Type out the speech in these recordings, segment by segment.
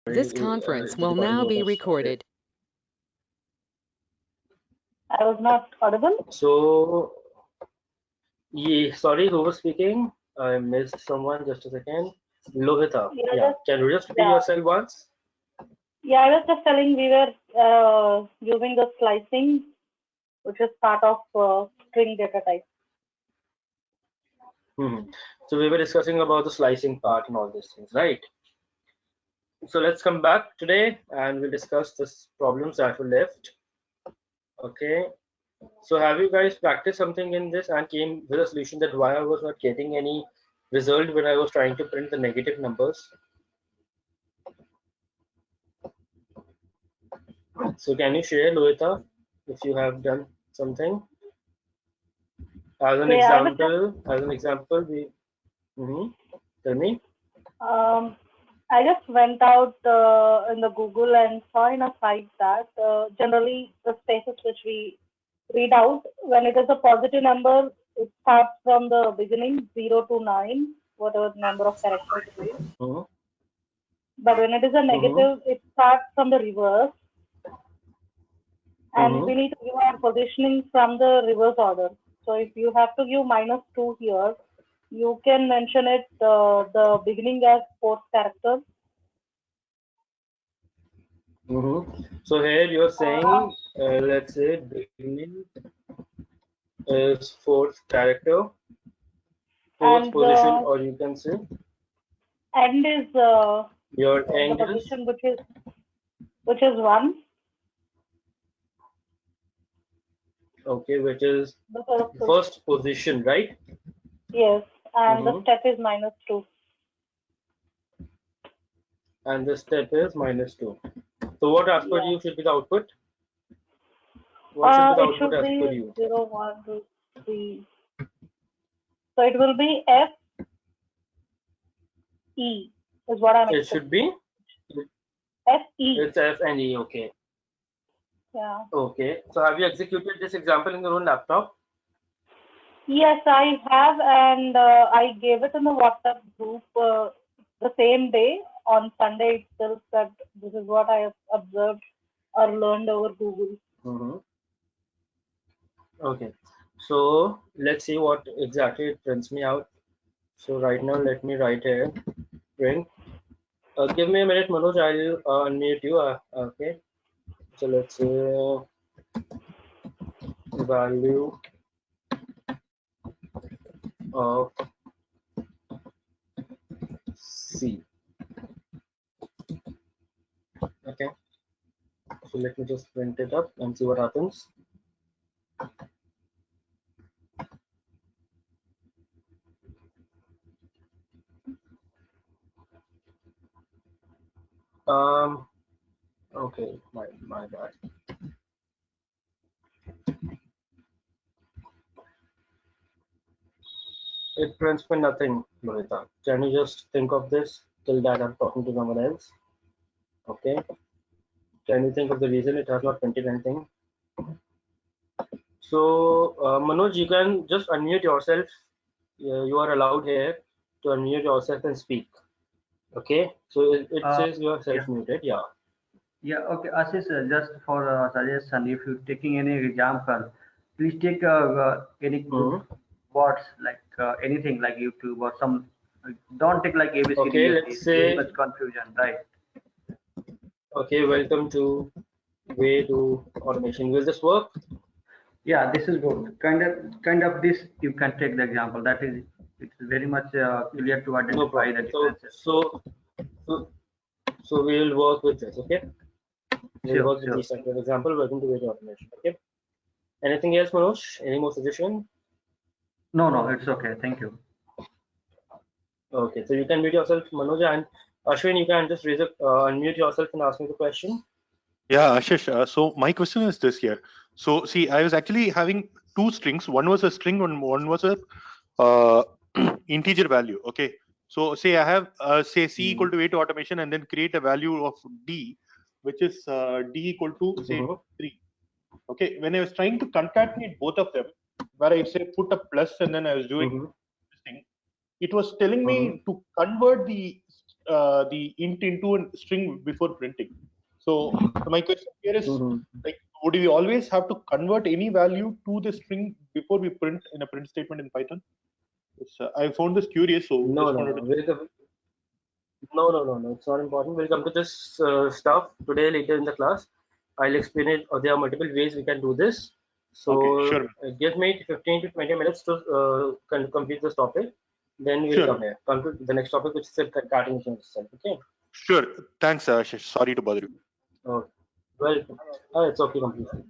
This conference will recording now be was started. recorded. I was not audible. So, yeah, sorry, who was speaking? I missed someone. Just a second. Lohita. Yeah. Can you just repeat Yeah. yourself once? Yeah, I was just telling we were using the slicing, which is part of string data type. So we were discussing about the slicing part and all these things, right? So let's come back today and we'll discuss this problems that were left. Okay. So have you guys practiced something in this and came with a solution that why I was not getting any result when I was trying to print the negative numbers? So can you share, Lohita, if you have done something? As an example, we tell me. I just went out in the Google and saw in a site that generally the spaces which we read out, when it is a positive number, it starts from the beginning, 0 to 9, whatever number of characters it is. But when it is a negative, it starts from the reverse. And we need to give our positioning from the reverse order. So if you have to give -2 here, you can mention it the beginning as fourth character. So here you're saying, let's say beginning is fourth character, fourth position, or you can say end is your the end position which is 1. Okay, which is the first position, right? Yes, and the step is -2. And the step is -2. So what as per you should be the output? What should be the output as per you? 0, 1, 2, 3. So it will be F E is what I'm expecting. It should be F E. It's F and E, okay. Yeah. Okay. So have you executed this example in your own laptop? Yes, I have, and I gave it in the WhatsApp group the same day on Sunday itself that this is what I have observed or learned over Google. Okay. So let's see what exactly it prints me out. So right now, let me write here print. Give me a minute, Manoj. I'll unmute you. Okay. So let's say value of C. Okay. So let me just print it up and see what happens. Okay, my bad. It prints me nothing, Lohita. Can you just think of this till that I'm talking to someone else? Okay. Can you think of the reason it has not printed anything? So, Manoj, you can just unmute yourself. You are allowed here to unmute yourself and speak. Okay. So it says you are self-muted. Yeah. Yeah, okay, Ashish, just for suggestion, if you're taking any example, please take any good words like anything like YouTube or some. Don't take like ABCD. Okay, let's say. Much confusion, right? Okay, welcome to Way to Automation. Will this work? Yeah, this is good. Kind of this you can take the example. That is, it's very much clear to identify the differences. So we will work with this. Okay. We'll work with Sure. these type of example. Welcome to Way to Automation. Okay. Anything else, Manoj? Any more suggestion? No, it's okay. Thank you. Okay, so you can mute yourself, Manoj, and Ashwin, you can just unmute yourself and ask me the question. Yeah, Ashish. So my question is this here. So see, I was actually having two strings. One was a string and one was a integer value. Okay. So say I have say C equal to A to automation and then create a value of D, which is D equal to say 3. Okay. When I was trying to concatenate both of them, where I say put a plus and then I was doing this thing, it was telling me to convert the the int into a string before printing. So my question here is, like, would we always have to convert any value to the string before we print in a print statement in Python? I found this curious, so No, just no, wanted no. to. No. It's not important. We'll come to this stuff today later in the class. I'll explain it. There are multiple ways we can do this. Okay, So sure, give me 15 to 20 minutes to complete this topic. Then we'll sure, come to the next topic, which is the cartoon itself. Okay. sure. Thanks, Ashish. Sorry to bother you. Okay. Welcome. It's okay completely.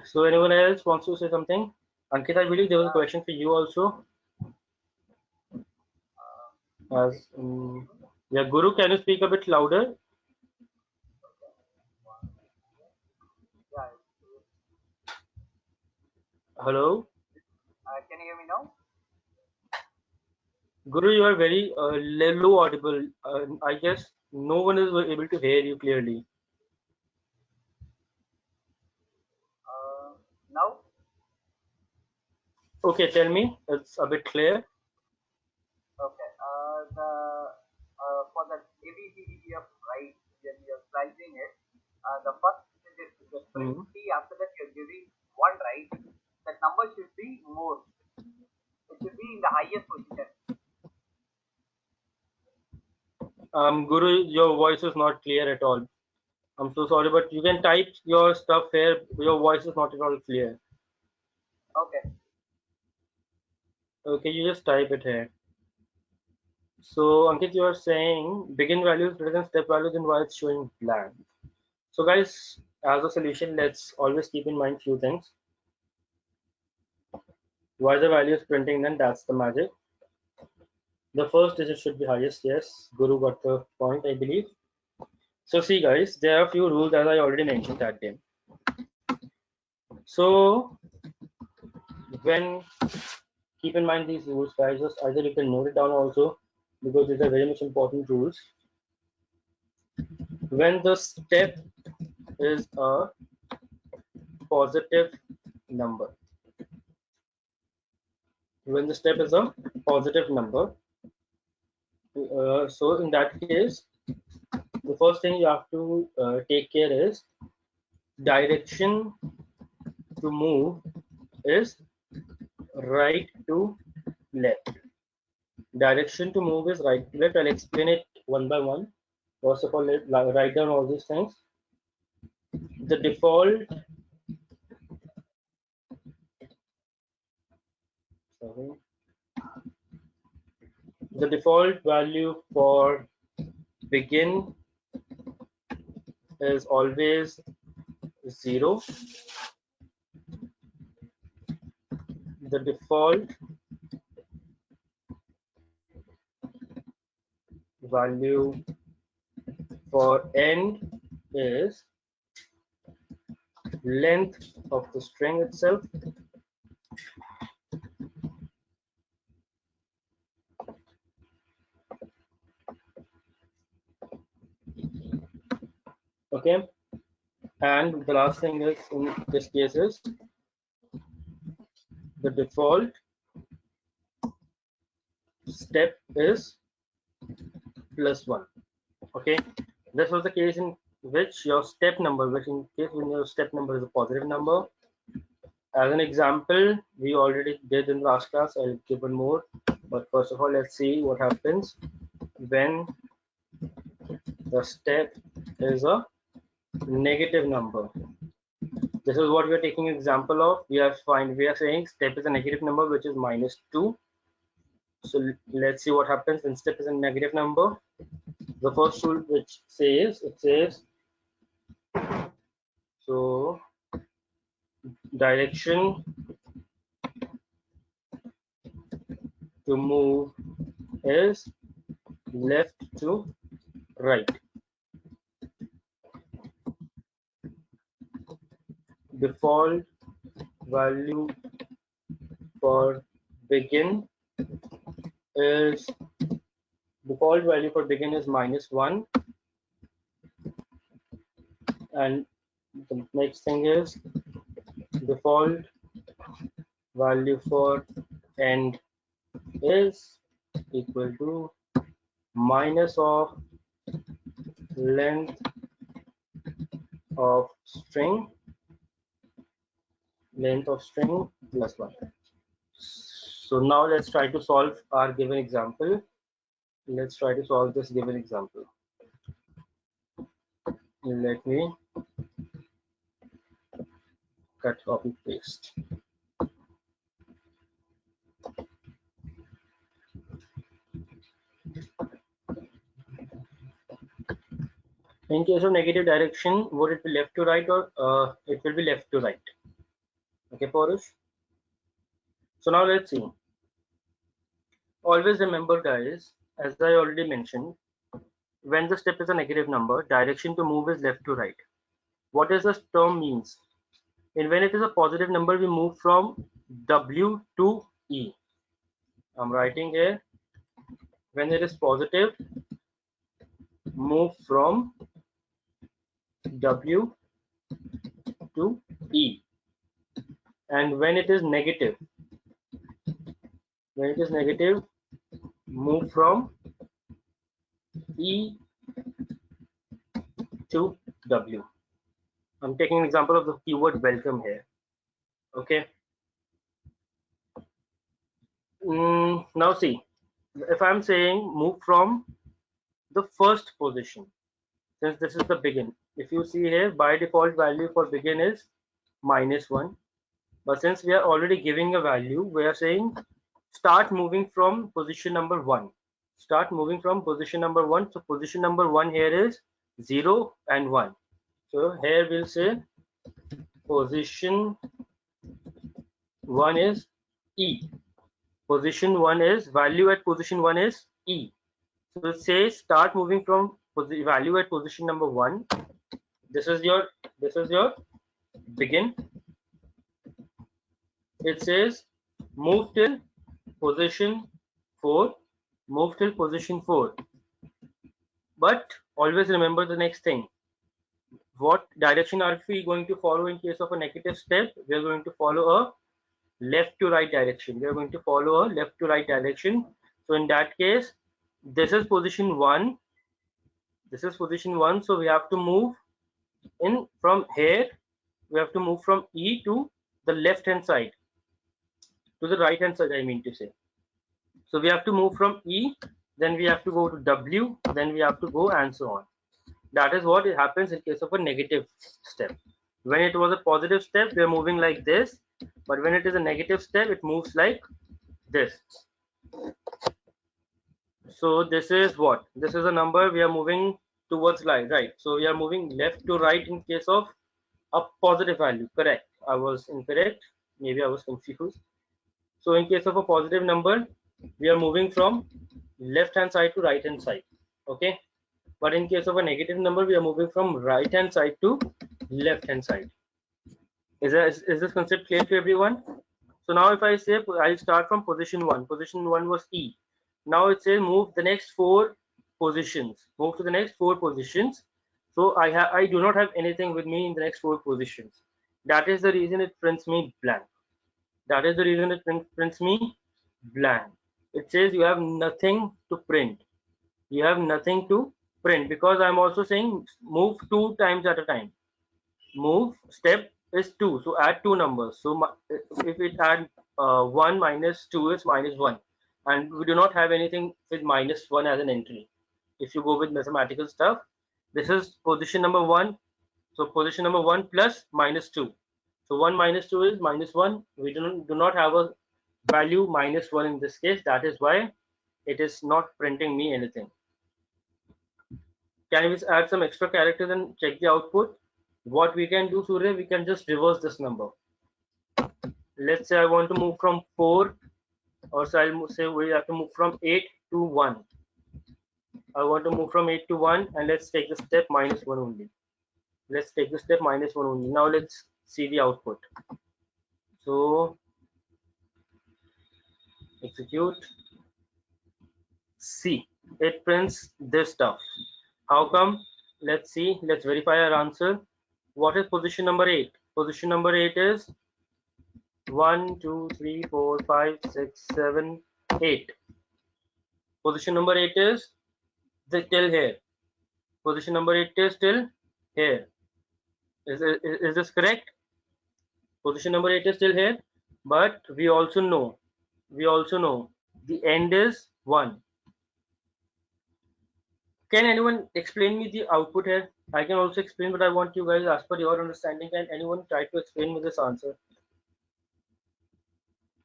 So anyone else wants to say something? Ankit, I believe there was a question for you also. As yeah, Guru, can you speak a bit louder? Hello, Can you hear me now? Guru, you are very low audible. I guess no one is able to hear you clearly. Now? Okay, tell me. It's a bit clear. Okay. For the ABCDEF, right, when you're slicing it, the first digit is the print Mhm. T. After that, you're giving one, right? That number should be more. It should be in the highest position. Guru, your voice is not clear at all. I'm so sorry, but you can type your stuff here. Your voice is not at all clear. Okay. Okay, you just type it here. So, Ankit, you are saying begin values greater than step values, and why it's showing blank. So, guys, as a solution, let's always keep in mind few things. Why the value is printing, then that's the magic. The first digit should be highest. Yes, Guru got the point, I believe. So, see, guys, there are a few rules as I already mentioned that day. So, when keep in mind these rules, guys, just either you can note it down also because these are very much important rules. When the step is a positive number, when the step is a positive number, so in that case, the first thing you have to take care is direction to move is right to left. Direction to move is right to left. I'll explain it one by one. First of all, write down all these things. The default, sorry, the default value for begin is always 0. The default value for end is length of the string itself. Okay, and the last thing is in this case is the default step is +1. Okay, this was the case in which your step number, which in case when your step number is a positive number. As an example, we already did in last class. I'll give one more, but first of all, let's see what happens when the step is a negative number. This is what we are taking example of. We are saying step is a negative number, which is -2. So let's see what happens when step is a negative number. The first rule which says, it says, so direction to move is left to right. Default value for begin is -1, and the next thing is default value for end is equal to minus of length of string plus 1. So now let's try to solve our given example. Let's try to solve this given example. Let me cut, copy, paste. In case of negative direction, would it be left to right or it will be left to right? Okay, Parush. So now let's see. Always remember, guys, as I already mentioned, when the step is a negative number, direction to move is left to right. What does this term means? And when it is a positive number, we move from W to E. I'm writing here. When it is positive, move from W to E. And when it is negative, move from E to W. I'm taking an example of the keyword welcome here. Okay. Now see, if I'm saying move from the first position, since this is the begin, if you see here, by default value for begin is -1. But since we are already giving a value, we are saying start moving from position number 1. Start moving from position number 1. So position number 1 here is 0 and 1. So here we'll say position 1 is E. Position 1 is value at position 1 is E. So it says start moving from value at position number 1. This is your begin. It says move till position 4. Move till position 4. But always remember the next thing. What direction are we going to follow in case of a negative step? We are going to follow a left to right direction. We are going to follow a left to right direction. So in that case, this is position 1. This is position 1. So we have to move in from here. We have to move from E to the left hand side. To the right hand side, I mean to say. So we have to move from E, then we have to go to W, then we have to go and so on. That is what happens in case of a negative step. When it was a positive step, we are moving like this, but when it is a negative step, it moves like this. So this is what? This is a number we are moving towards right. So we are moving left to right in case of a positive value. Correct. I was incorrect. Maybe I was confused. So in case of a positive number, we are moving from left hand side to right hand side. Okay. But in case of a negative number, we are moving from right hand side to left hand side. Is this concept clear to everyone? So now if I say I'll start from position 1. Position 1 was E. Now it says move the next 4 positions. Move to the next 4 positions. So I do not have anything with me in the next 4 positions. That is the reason it prints me blank. That is the reason it prints me blank. It says you have nothing to print. You have nothing to print because I'm also saying move 2 times at a time. Move step is 2, so add 2 numbers. So if it add 1 minus 2 is -1, and we do not have anything with -1 as an entry. If you go with mathematical stuff, this is position number 1. So position number 1 plus -2. So 1 minus 2 is -1. We do not have a value -1 in this case. That is why it is not printing me anything. Can we add some extra characters and check the output? What we can do, Surya, we can just reverse this number. Let's say I want to move from 4, or so I'll say we have to move from 8 to 1. I want to move from 8 to 1, and let's take the step -1 only. Let's take the step -1 only. Now let's see the output. So execute. See, it prints this stuff. How come? Let's see. Let's verify our answer. What is position number 8? Position number 8 is 1, 2, 3, 4, 5, 6, 7, 8. Position number 8 is till here. Position number 8 is till here. Is this correct? Position number 8 is still here, but we also know the end is 1. Can anyone explain me the output here? I can also explain, but I want you guys, as per your understanding, can anyone try to explain me this answer?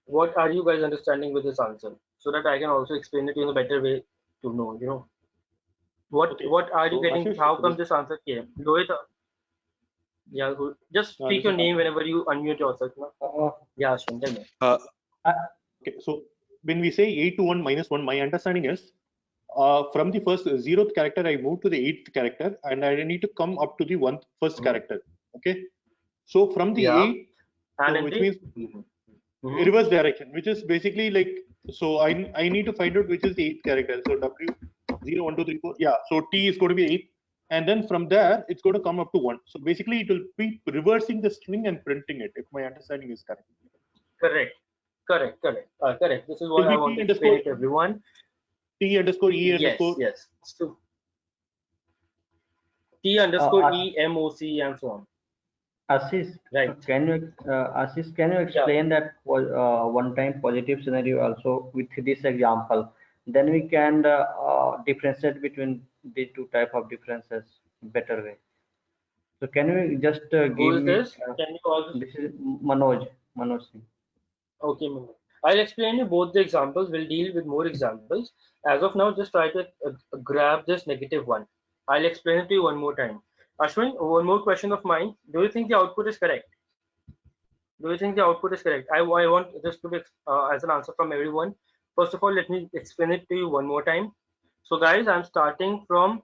What are you guys understanding with this answer, so that I can also explain it in a better way to know, what Okay. what are you So getting? Ashish, How come this answer came? Lohit, yeah, just speak this your is name Ashish. whenever you unmute yourself. No? Yeah, Ashwin, tell me. Uh, Okay, so when we say 8 to 1 minus 1, my understanding is from the first zeroth character, I move to the eighth character, and I need to come up to the first Mhm. character. Okay, so from the Yeah, eighth, and so in which the means Mhm. reverse direction, which is basically like, so I need to find out which is the eighth character. So W 0 1 2 3 4. Yeah, so T is going to be 8, and then from there it's going to come up to 1. So basically, it will be reversing the string and printing it, if my understanding is correct. Correct, correct. This is It what will I be want T to explain underscore it to everyone. T underscore E Yes, underscore. yes. So T underscore uh, E M O C and so on. Ashish, Right. can you Yeah. explain that one-time positive scenario also with this example? Then we can differentiate between the two type of differences better way. So can you just Who give is me? this? Can you call this? This is Manoj Singh. Okay, Mehul. I'll explain you both the examples. We'll deal with more examples. As of now, just try to grab this negative one. I'll explain it to you one more time. Ashwin, one more question of mine. Do you think the output is correct? Do you think the output is correct? I want this to be as an answer from everyone. First of all, let me explain it to you one more time. So guys, I'm starting from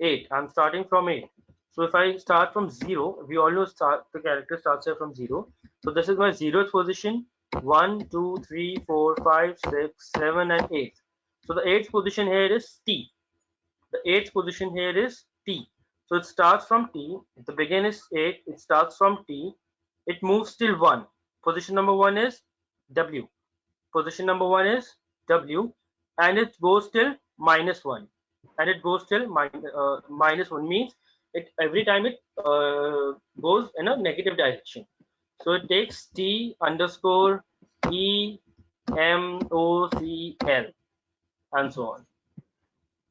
8. I'm starting from 8. So if I start from 0, we all know the character starts here from 0. So this is my 0th position. 1, 2, 3, 4, 5, 6, 7, and 8. So the 8th position here is T. The 8th position here is T. So it starts from T. The begin is 8. It starts from T. It moves till 1. Position number 1 is W. Position number 1 is W. And it goes till minus 1. And it goes till minus 1 means it every time it goes in a negative direction. So it takes T underscore E M O C L and so on.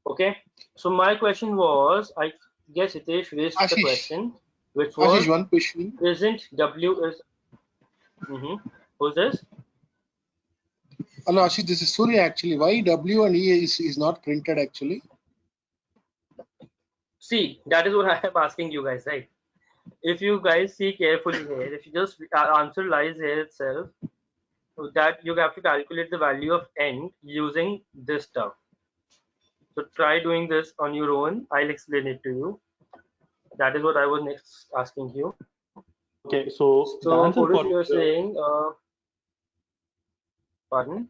Okay, so my question was, I guess Hitesh raised the Ashish, question, which Ashish, was, one question. isn't W is, who's this? No, Ashish, this is Surya actually. Why W and E is not printed actually? See, that is what I am asking you guys, right? If you guys see carefully here, if you just answer lies here itself, that you have to calculate the value of n using this stuff. So try doing this on your own. I'll explain it to you. That is what I was next asking you. Okay, so the So answer Purus, for you are saying, pardon?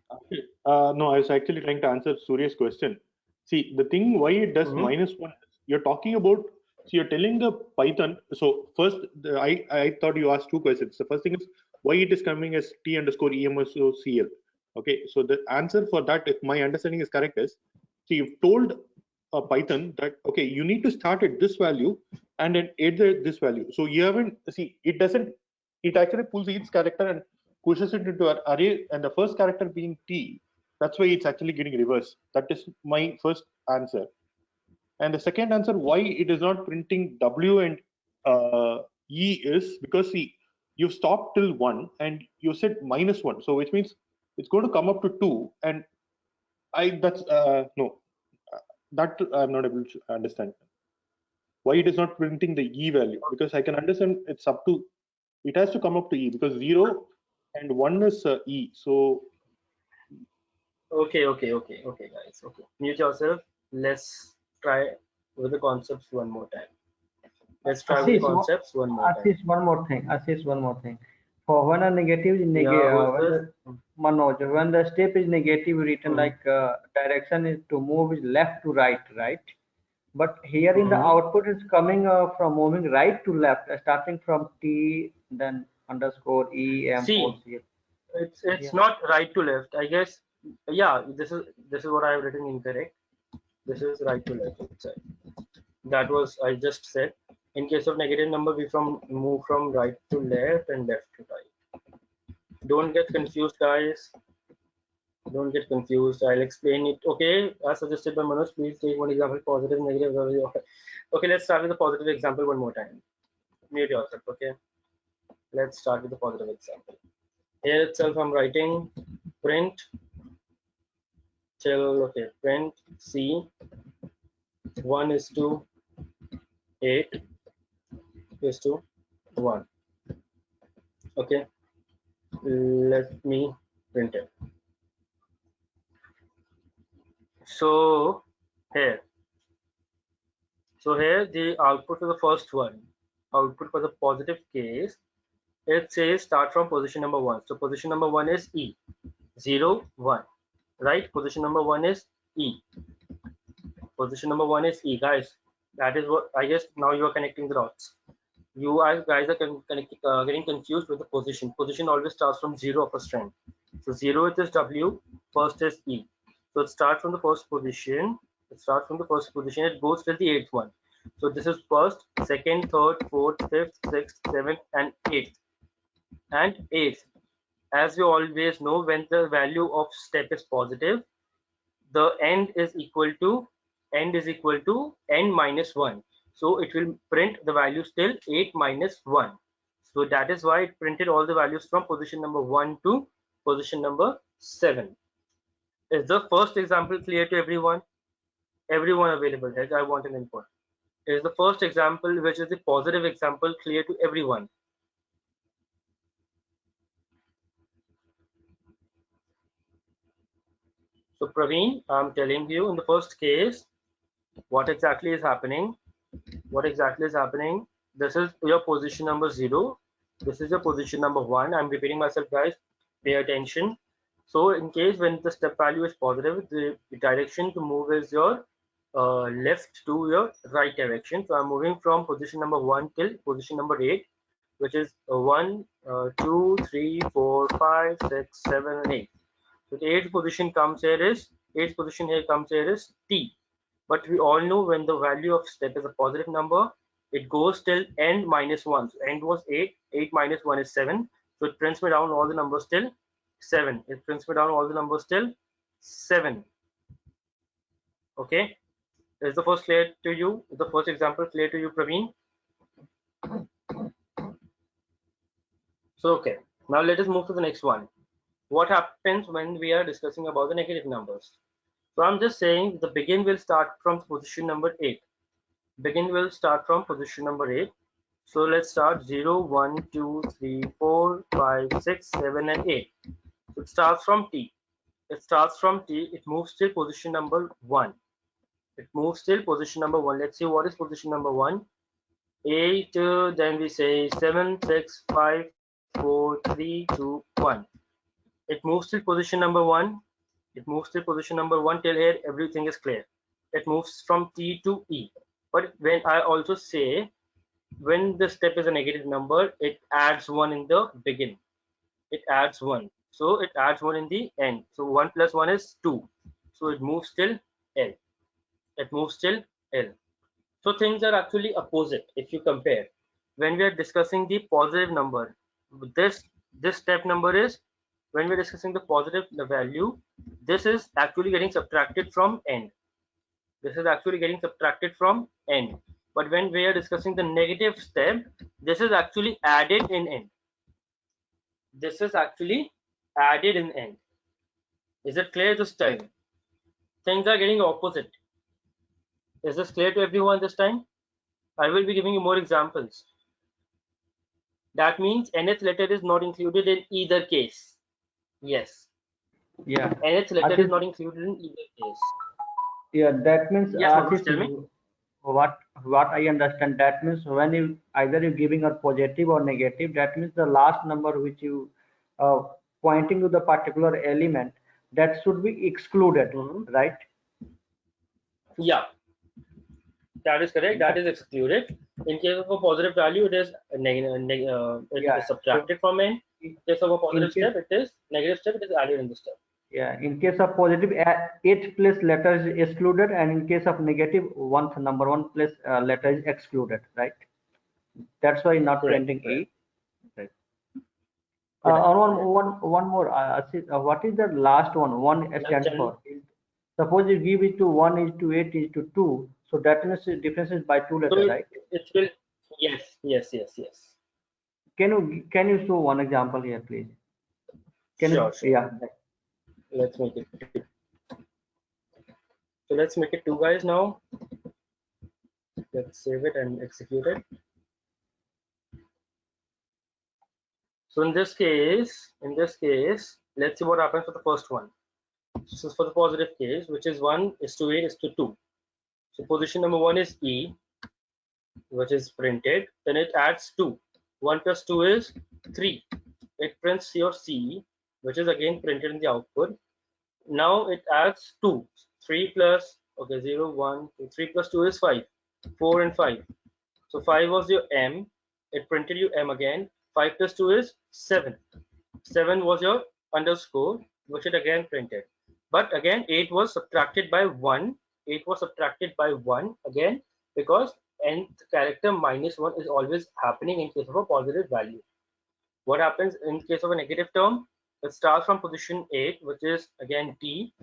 no, I was actually trying to answer Surya's question. See, the thing why it does Mm-hmm. minus one, you're talking about, so you're telling the Python. So first, I thought you asked two questions. The first thing is why it is coming as T underscore EMSOCL. Okay, so the answer for that, if my understanding is correct, is, so you've told a Python that, okay, you need to start at this value and then add this value. So you haven't, see, it doesn't, it actually pulls each character and pushes it into an array, and the first character being T, that's why it's actually getting reversed. That is my first answer. And the second answer, why it is not printing W and E, is because, see, you've stopped till 1 and you said minus 1. So which means it's going to come up to 2. And that's, no, that I'm not able to understand. Why it is not printing the E value? Because I can understand it's up to, it has to come up to E, because 0 and 1 is E. So Okay, guys. Okay, mute yourself. Let's try with the concepts one more time. Let's try with the Ashish, concepts one more time. Ashish, one more thing. For when a negative is Yeah, who is when this? the Manoj, when the step is negative, written Mm-hmm. like direction is to move is left to right, right? But here in the Mm-hmm. output is coming from moving right to left, starting from T, then underscore E M O See, C. it's Yeah. not right to left. I guess. Yeah, this is what I have written incorrect. This is right to left side. That was I just said. In case of negative number, we move from right to left and left to right. Don't get confused, guys. Don't get confused. I'll explain it. Okay, as suggested by Manoj, please take one example, positive, negative. Okay, let's start with the positive example one more time. Mute yourself. Okay, let's start with the positive example. Here itself, I'm writing print till print C 1:8 is to 1. Okay, let me print it. So here the output for the first one, output for the positive case, it says start from position number 1. So position number 1 is E, 0, 1, right? Position number 1 is E. Position number 1 is E, guys. That is what I guess now you are connecting the dots. You guys are getting confused with the position. Position always starts from 0 of a string. So 0 is W, first is E. So it starts from the first position. It starts from the first position. It goes till the 8th one. So this is first, second, third, fourth, fifth, sixth, seventh, and eighth. And eighth. As we always know, when the value of step is positive, the end is equal to n minus 1. So it will print the values till 8 minus 1. So that is why it printed all the values from position number 1 to position number 7. Is the first example clear to everyone? Everyone available here, I want an input. Is the first example, which is the positive example, clear to everyone? So Praveen, I'm telling you, in the first case, what exactly is happening? This is your position number 0. This is your position number 1. I'm repeating myself, guys. Pay attention. So in case when the step value is positive, the direction to move is your left to your right direction. So I'm moving from position number 1 till position number 8, which is 1, 2, 3, 4, 5, 6, 7, and 8. So the eighth position comes here is T. But we all know when the value of step is a positive number, it goes till n minus 1. So end was 8, 8 minus 1 is 7. So it prints me down all the numbers till 7. It prints me down all the numbers till 7. Okay. Is the first clear to you? Is the first example clear to you, Praveen? So okay. Now let us move to the next one. What happens when we are discussing about the negative numbers? So I'm just saying the begin will start from position number 8. Begin will start from position number 8. So let's start 0, 1, 2, 3, 4, 5, 6, 7, and 8. So it starts from T. It moves till position number 1. Let's see what is position number 1. 8, then we say 7, 6, 5, 4, 3, 2, 1. It moves till position number 1. Till here everything is clear. It moves from T to E. But when I also say when the step is a negative number, it adds 1 in the begin. So it adds 1 in the end. So 1 plus 1 is 2. So it moves till L. So things are actually opposite if you compare. When we are discussing the positive number, this step number is, when we're discussing the positive value, this is actually getting subtracted from end. But when we are discussing the negative step, this is actually added in end. Is it clear this time? Things are getting opposite. Is this clear to everyone this time? I will be giving you more examples. That means nth letter is not included in either case. Yes. Yeah. Nth letter is not included in either case. Yeah, that means Yes, Manoj, tell me. what I understand, that means when you either you're giving a positive or negative, that means the last number which you pointing to the particular element, that should be excluded, right? Yeah, that is correct. That is excluded. In case of a positive value, it is Yeah, subtracted from n. In case of a positive step, it is negative step, it is added in the step. Yeah, in case of positive, 8th place letter is excluded, and in case of negative, number one place letter is excluded, right? That's why not Correct, printing correct. 8. Right. Correct, One more. What is the last one? One stands for. Suppose you give it to 1 is to 8 is to 2, so that means the difference is by 2 So letters, right? it will, yes. Can you show one example here, please? Sure. Yeah. Let's make it 2. So let's make it 2, guys, now. Let's save it and execute it. So in this case, let's see what happens for the first one. This is for the positive case, which is 1 is to 8 is to 2. So position number 1 is E, which is printed. Then it adds 2. 1 plus 2 is 3. It prints your C, which is again printed in the output. Now it adds 2. 3 plus, okay, 0, 1, 2, 3 plus 2 is 5. 4 and 5. So 5 was your M. It printed you M again. 5 plus 2 is 7. 7 was your underscore, which it again printed. But again, 8 was subtracted by 1. 8 was subtracted by 1 again, because nth character minus 1 is always happening in case of a positive value. What happens in case of a negative term? It starts from position 8, which is again D.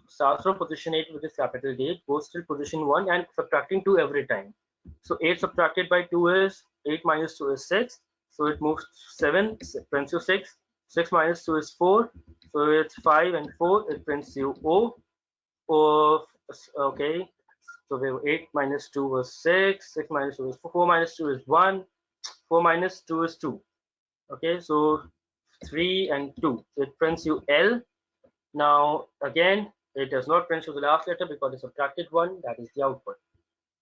Starts from position 8, which is capital D, goes till position 1 and subtracting 2 every time. So 8 subtracted by 2 is 8 minus 2 is 6. So it moves 7, prints you 6. 6 minus 2 is 4. So it's 5 and 4. It prints you O. Okay. So we have 8 minus 2 was 6. 6 minus 2 is 4. 4 minus 2 is 1. 4 minus 2 is 2. Okay. So 3 and 2. So it prints you L. Now again, it does not print to the last letter because it subtracted 1. That is the output.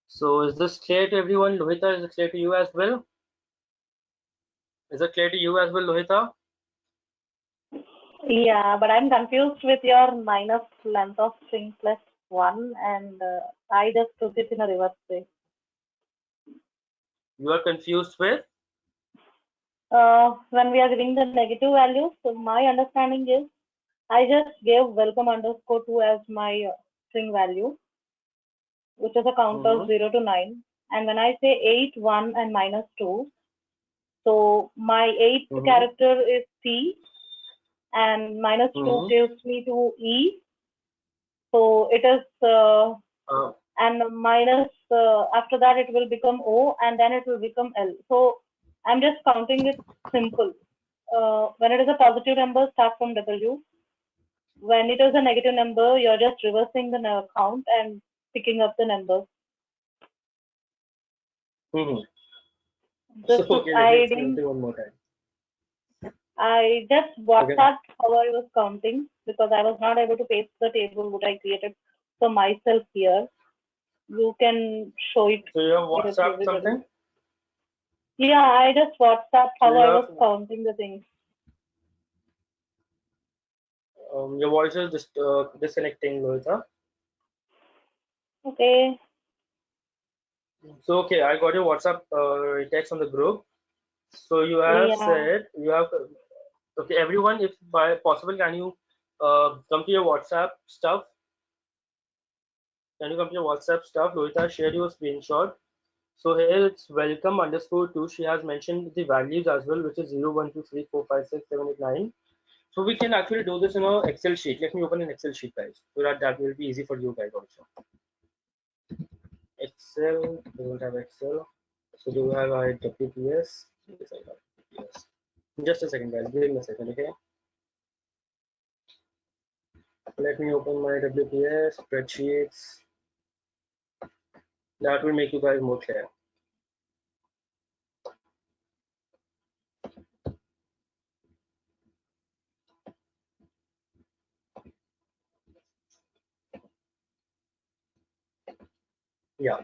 So is this clear to everyone? Lohita, is it clear to you as well? Is it clear to you as well, Lohita? Yeah, but I'm confused with your minus length of string plus 1, and I just took it in a reverse way. You are confused with? When we are giving the negative values, so my understanding is I just gave welcome underscore 2 as my string value, which is a count of 0 to 9. And when I say 8, 1, and minus 2, so my 8th character is C, and minus 2 gives me to E. So it is, and minus, after that it will become O, and then it will become L. So I'm just counting it simple. When it is a positive number, start from W. When it is a negative number, you're just reversing the count and picking up the numbers. So, okay, let me explain it one more time. I just WhatsApped how I was counting because I was not able to paste the table what I created for myself here. You can show it. So you have WhatsApped something? Yeah, I just WhatsApped how I was counting the things. Your voice is just disconnecting, Lohita. Okay. So okay, I got your WhatsApp text on the group. So you have said you have okay. Everyone, if by possible, can you come to your WhatsApp stuff? Can you come to your WhatsApp stuff? Lohita, share your screenshot. So here it's welcome underscore 2. She has mentioned the values as well, which is 0, 1, 2, 3, 4, 5, 6, 7, 8, 9. So we can actually do this in an Excel sheet. Let me open an Excel sheet, guys, so that will be easy for you guys also. Excel, we don't have Excel. So do we have our WPS? Yes, I have WPS. Just a second, guys. Give me a second, okay? Let me open my WPS spreadsheets. That will make you guys more clear. Yeah.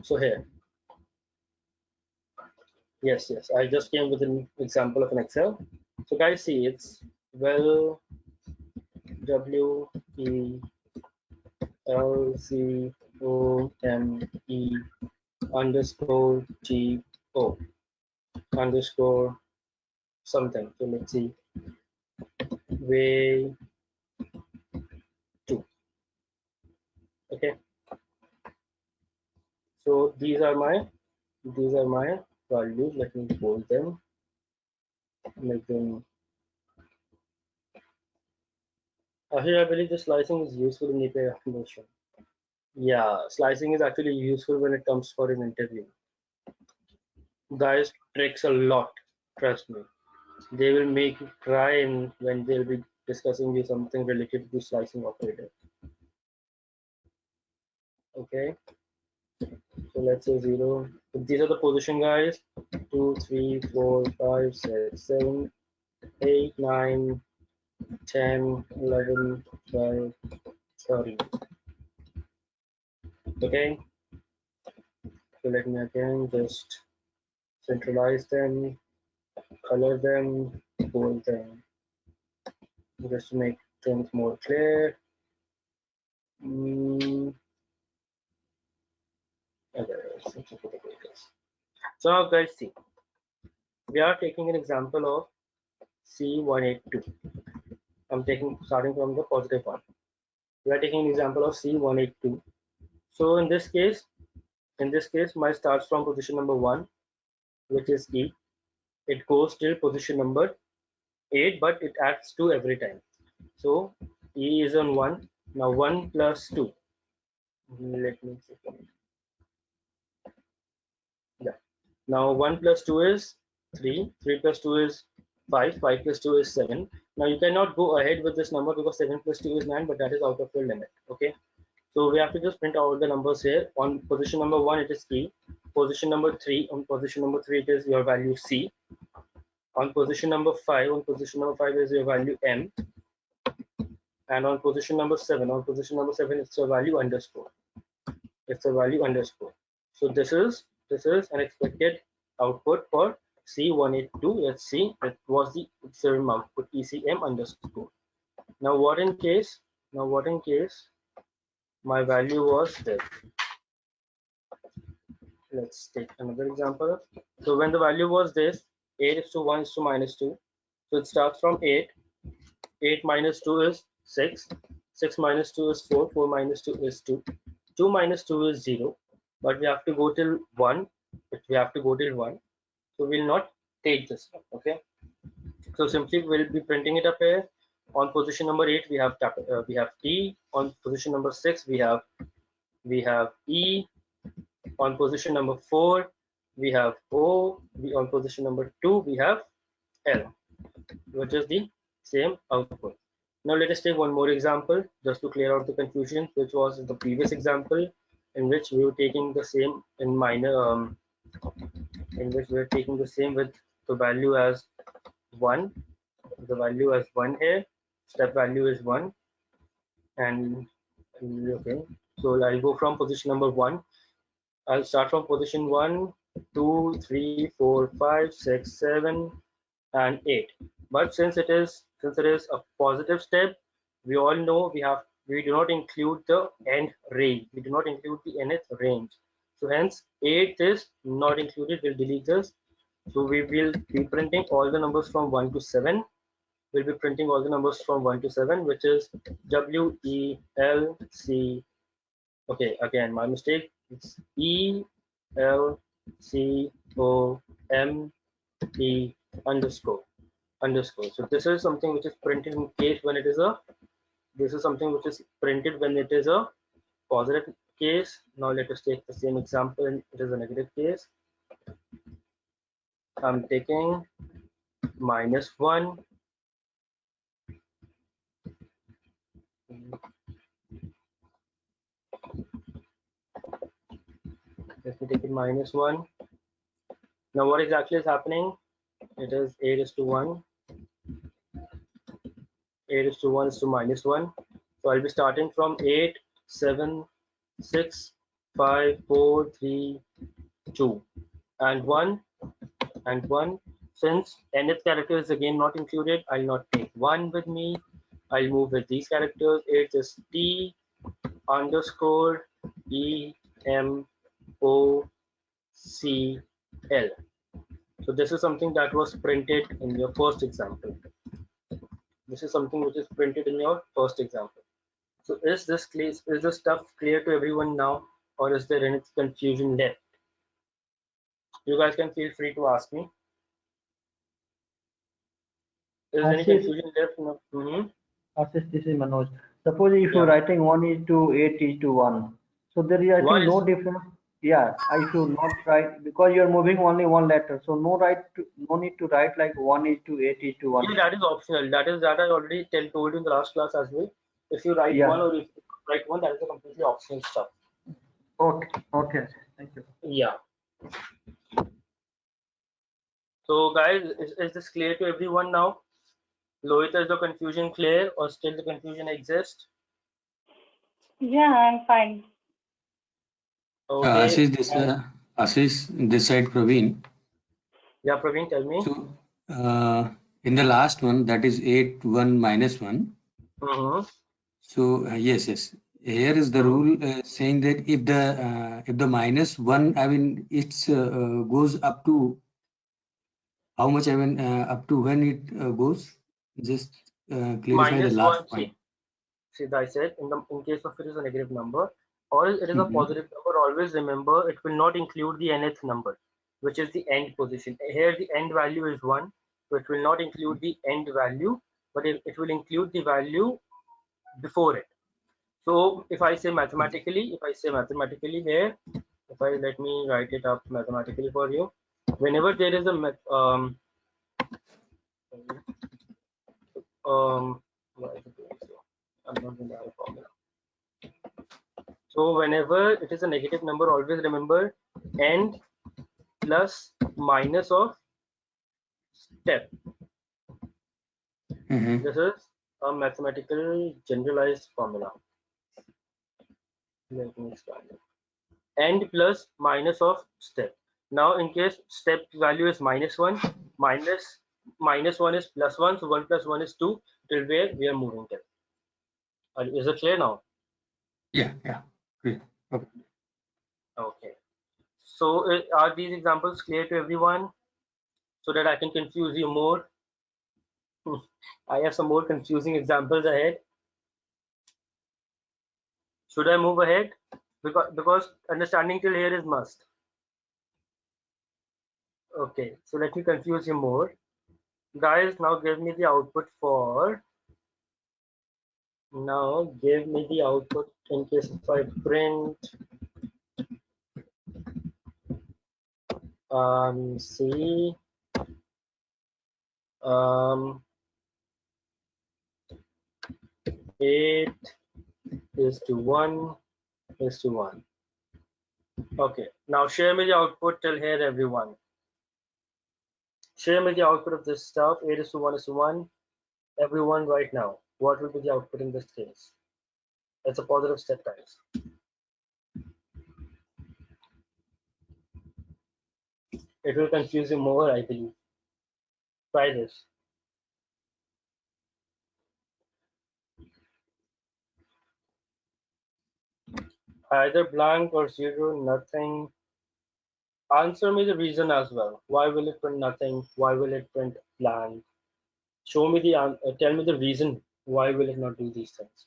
So here. Yes, I just came with an example of an Excel. So guys, see, it's well WELCOME underscore GO underscore something. So let's see. Way So these are my values. Let me bold them, make them. Here I believe the slicing is useful in API automation. Yeah, slicing is actually useful when it comes for an interview. Guys, tricks a lot. Trust me. They will make you cry when they'll be discussing you something related to slicing operator. Okay, so let's say 0. These are the position, guys. 2, 3, 4, 5, 6, 7, 8, 9, 10, 11, 12, 13. Okay, so let me again just centralize them, color them, bold them, just to make things more clear. Okay, so now guys, see, we are taking an example of C182. I'm starting from the positive one. We are taking an example of C182. So in this case, my starts from position number 1, which is E. It goes till position number 8, but it adds 2 every time. So E is on 1. Now 1 plus 2. Let me see. Yeah. Now 1 plus 2 is 3. 3 plus 2 is 5. 5 plus 2 is 7. Now you cannot go ahead with this number because 7 plus 2 is 9, but that is out of your limit. Okay. So we have to just print out the numbers here. On position number 1, it is E. Position number 3, on position number 3, it is your value C. On position number 5, is your value M. And on position number 7, it's your value underscore. It's a value underscore. So this is an expected output for C182. Let's see, it was the same output ECM underscore. Now what in case my value was this? Let's take another example. So when the value was this, 8 is to 1 is to minus 2. So it starts from 8. 8 minus 2 is 6. 6 minus 2 is 4. 4 minus 2 is 2. 2 minus 2 is 0. But we have to go till 1. So we'll not take this one. Okay. So simply we'll be printing it up here. On position number 8, we have E. On position number 6, we have E. On position number 4, we have O. On position number 2, we have L, which is the same output. Now let us take one more example just to clear out the confusion, which was the previous example in which we were taking the same in minor, in which we are taking the same with the value as 1. The value as 1 here. Step value is 1. And okay, so I'll go from position number 1. I'll start from position 1, 2, 3, 4, 5, 6, 7, and 8. But since it is a positive step, we all know we do not include the end range. We do not include the nth range. So hence 8 is not included. We'll delete this. So we will be printing all the numbers from 1 to 7. We'll be printing all the numbers from 1 to 7, which is W, E, L, C. Okay, again, my mistake. It's E, L, C, O, M, E, underscore. So this is something which is printed in case when it is a, positive case. Now let us take the same example. It is a negative case. I'm taking -1. Let me take it -1. Now what exactly is happening? It is 8 is to 1. 8 is to 1 is to -1. So I'll be starting from 8, 7, 6, 5, 4, 3, 2, and 1, and 1. Since nth character is again not included, I'll not take 1 with me. I'll move with these characters. 8 is T underscore E M O C L. So this is something that was printed in your first example. This is something which is printed in your first example. So is this stuff clear to everyone now? or is there any confusion left? You guys can feel free to ask me. Is there any Ashish, confusion left? No. Ashish, this is Manoj. Suppose if you're Yeah. writing 1:8:1, so there is, I think, One no is difference. Yeah, if you not write, because you're moving only one letter, so no need to write like 1:8:1. yeah, that is optional. That I already told you in the last class as well. If you write one Yeah. or if you write one, that is a completely optional stuff. Okay. Okay. Ashish. Thank you. Yeah. So guys, is this clear to everyone now? Lohita, is the confusion clear or still the confusion exists? Yeah, I'm fine. Okay. Ashish, this side Praveen. Yeah, Praveen, tell me. So in the last one, that is 8 1 minus 1. So yes. Here is the rule saying that if the minus 1, I mean, it's goes up to how much? I mean, up to when it goes. Just clarify the Minus last one. point. See, I said in case of it is a negative number or it is a Mhm. positive number, always remember it will not include the nth number, which is the end position. Here the end value is 1, so it will not include the end value, but it will include the value before it. So if I say mathematically here, if I let me write it up mathematically for you, whenever there is a why is it doing so? I'm not going to have a formula. So whenever it is a negative number, always remember end plus minus of step. Mhm. This is a mathematical generalized formula. Let me expand it. End plus minus of step. Now in case step value is -1, minus 1 is +1, so 1 plus 1 is 2, till where we are moving till. Is it clear now? Yeah. Great. Okay. Okay. So are these examples clear to everyone so that I can confuse you more? I have some more confusing examples ahead. Should I move ahead? Because understanding till here is must. Okay, so let me confuse you more. Guys, now give me the output in case if I print C 8:1:1. Okay, now share me the output till here, everyone. Share me the output of this stuff, 8:1:1. Everyone right now, what will be the output in this case? It's a positive step, guys. It will confuse you more, I believe. Try this. Either blank or 0, nothing. Answer me the reason as well. Why will it print nothing? Why will it print blank? Show me tell me the reason. Why will it not do these things?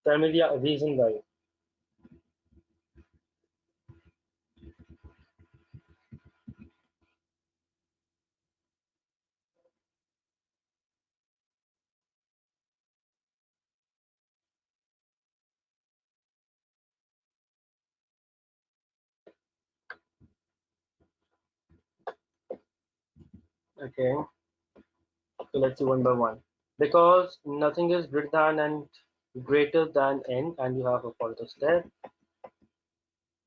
Tell me the reason why. Okay, so let's see one by one. Because nothing is greater than n, and you have a positive step.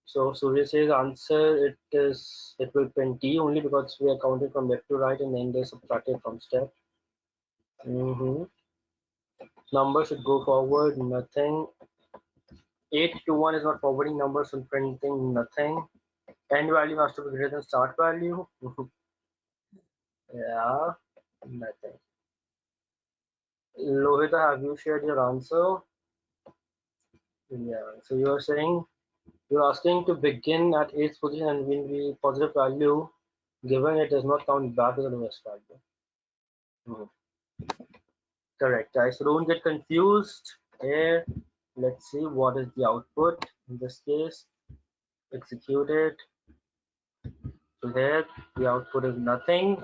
So Surya says answer it will print t only because we are counting from left to right and then they subtracted from step. Number should go forward, nothing. 8:1 is not forwarding numbers and printing nothing. End value has to be greater than start value. Yeah, nothing. Lohita, have you shared your answer? Yeah. So you are saying you're asking to begin at 8th position and will be positive value given it does not count back to the lowest value. Correct, guys. So don't get confused here. Let's see what is the output in this case. Execute it. So here the output is nothing.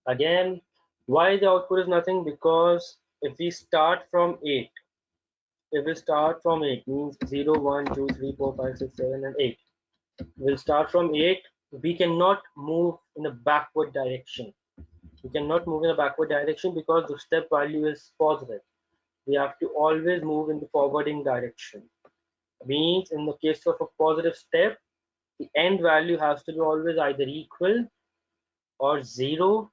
Again, why the output is nothing? Because if we start from 8, if we start from 8 means 0, 1, 2, 3, 4, 5, 6, 7, and 8. We'll start from 8. We cannot move in a backward direction. We cannot move in a backward direction because the step value is positive. We have to always move in the forwarding direction. Means in the case of a positive step, the end value has to be always either equal or 0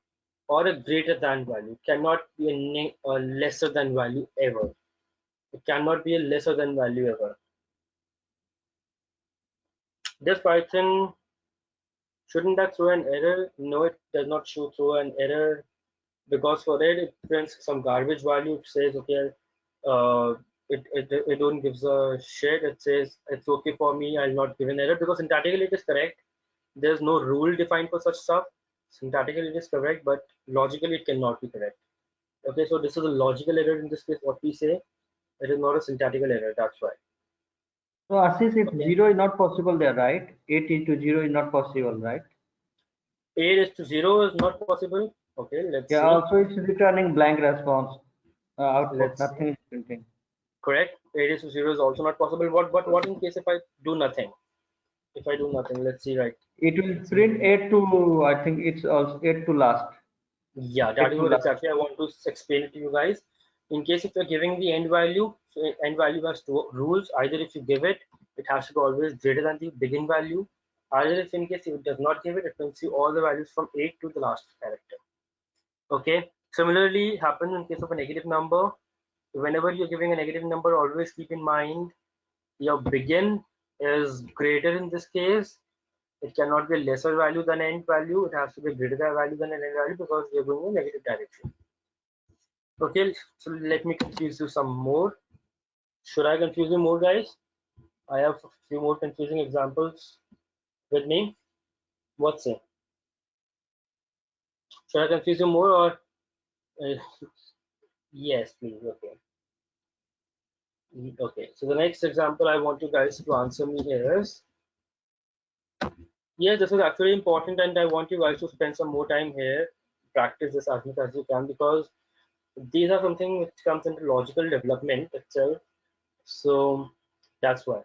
or a greater than value. It cannot be a lesser than value ever. It cannot be a lesser than value ever. This Python, shouldn't that throw an error? No, it does not throw an error because for it prints some garbage value. It says, okay, uh, it don't gives a shit. It says it's okay for me. I'll not give an error because syntactically it is correct. There's no rule defined for such stuff. Syntactically it is correct, but logically it cannot be correct. Okay, so this is a logical error in this case. What we say, it is not a syntactical error. That's why. So Ashish, if Okay. 0 is not possible there, right? 8 into 0 is not possible, right? 8 is to 0 is not possible. Okay, let's Yeah, see. also it's returning blank response output, Let's nothing see. is printing. Correct. 8 is to 0 is also not possible. What in case if I do nothing? If I do nothing, let's see, right? It will print 8 to, I think it's also 8 to last. Yeah, that 8 is to what last. exactly I want to explain it to you guys. In case if you're giving the end value, so end value has two rules. Either if you give it, it has to be always greater than the begin value. Either if in case if it does not give it, it will see all the values from 8 to the last character. Okay. Similarly, happens in case of a negative number. Whenever you're giving a negative number, always keep in mind your begin is greater in this case. It cannot be a lesser value than end value. It has to be a greater value than an end value because we are going in a negative direction. Okay, so let me confuse you some more. Should I confuse you more, guys? I have a few more confusing examples with me. What's it? Should I confuse you more or uh, yes, please? Okay. Okay. So the next example I want you guys to answer me is yes, this is actually important, and I want you guys to spend some more time here, practice this as much as you can because these are something which comes into logical development itself. So that's why.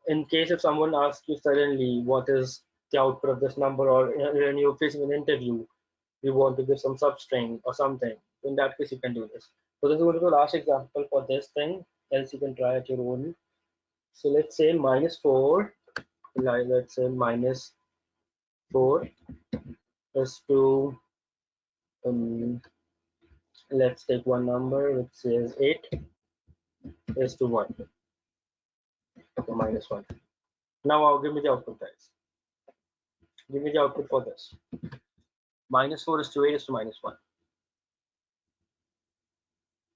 In case if someone asks you suddenly what is the output of this number, or when you're facing an interview, you want to give some substring or something, in that case you can do this. So this is going to be the last example for this thing, else you can try at your own. So let's say -4, like let's say -4 is to let's take one number which says 8 is to 1. Okay, -1. Now I'll give me the output, guys. Give me the output for this. -4 is to 8 is to -1.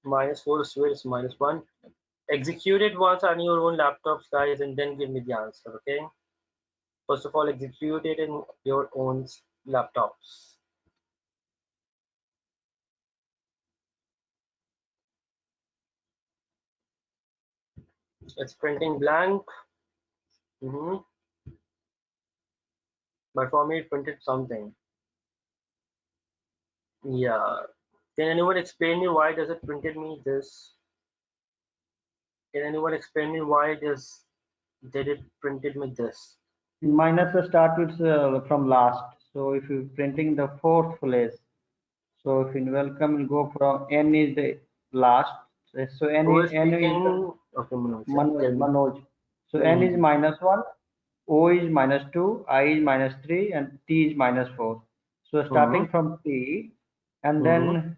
-4 is to 8 is to -1. Execute it once on your own laptops, guys, and then give me the answer, okay? First of all, execute it in your own laptops. It's printing blank. But for me, it printed something. Yeah. Can anyone explain me why does it printed me this? Can anyone explain me why did it printed me this? Minus the start with from last. So if you're printing the fourth place, so if in welcome you go from n is the last. So Who is n is the speaking? Okay, Manoj. Tell me. Manoj. So n is Mhm. -1, O is -2, I is -3, and T is -4. So starting Mhm. from T, and Mhm.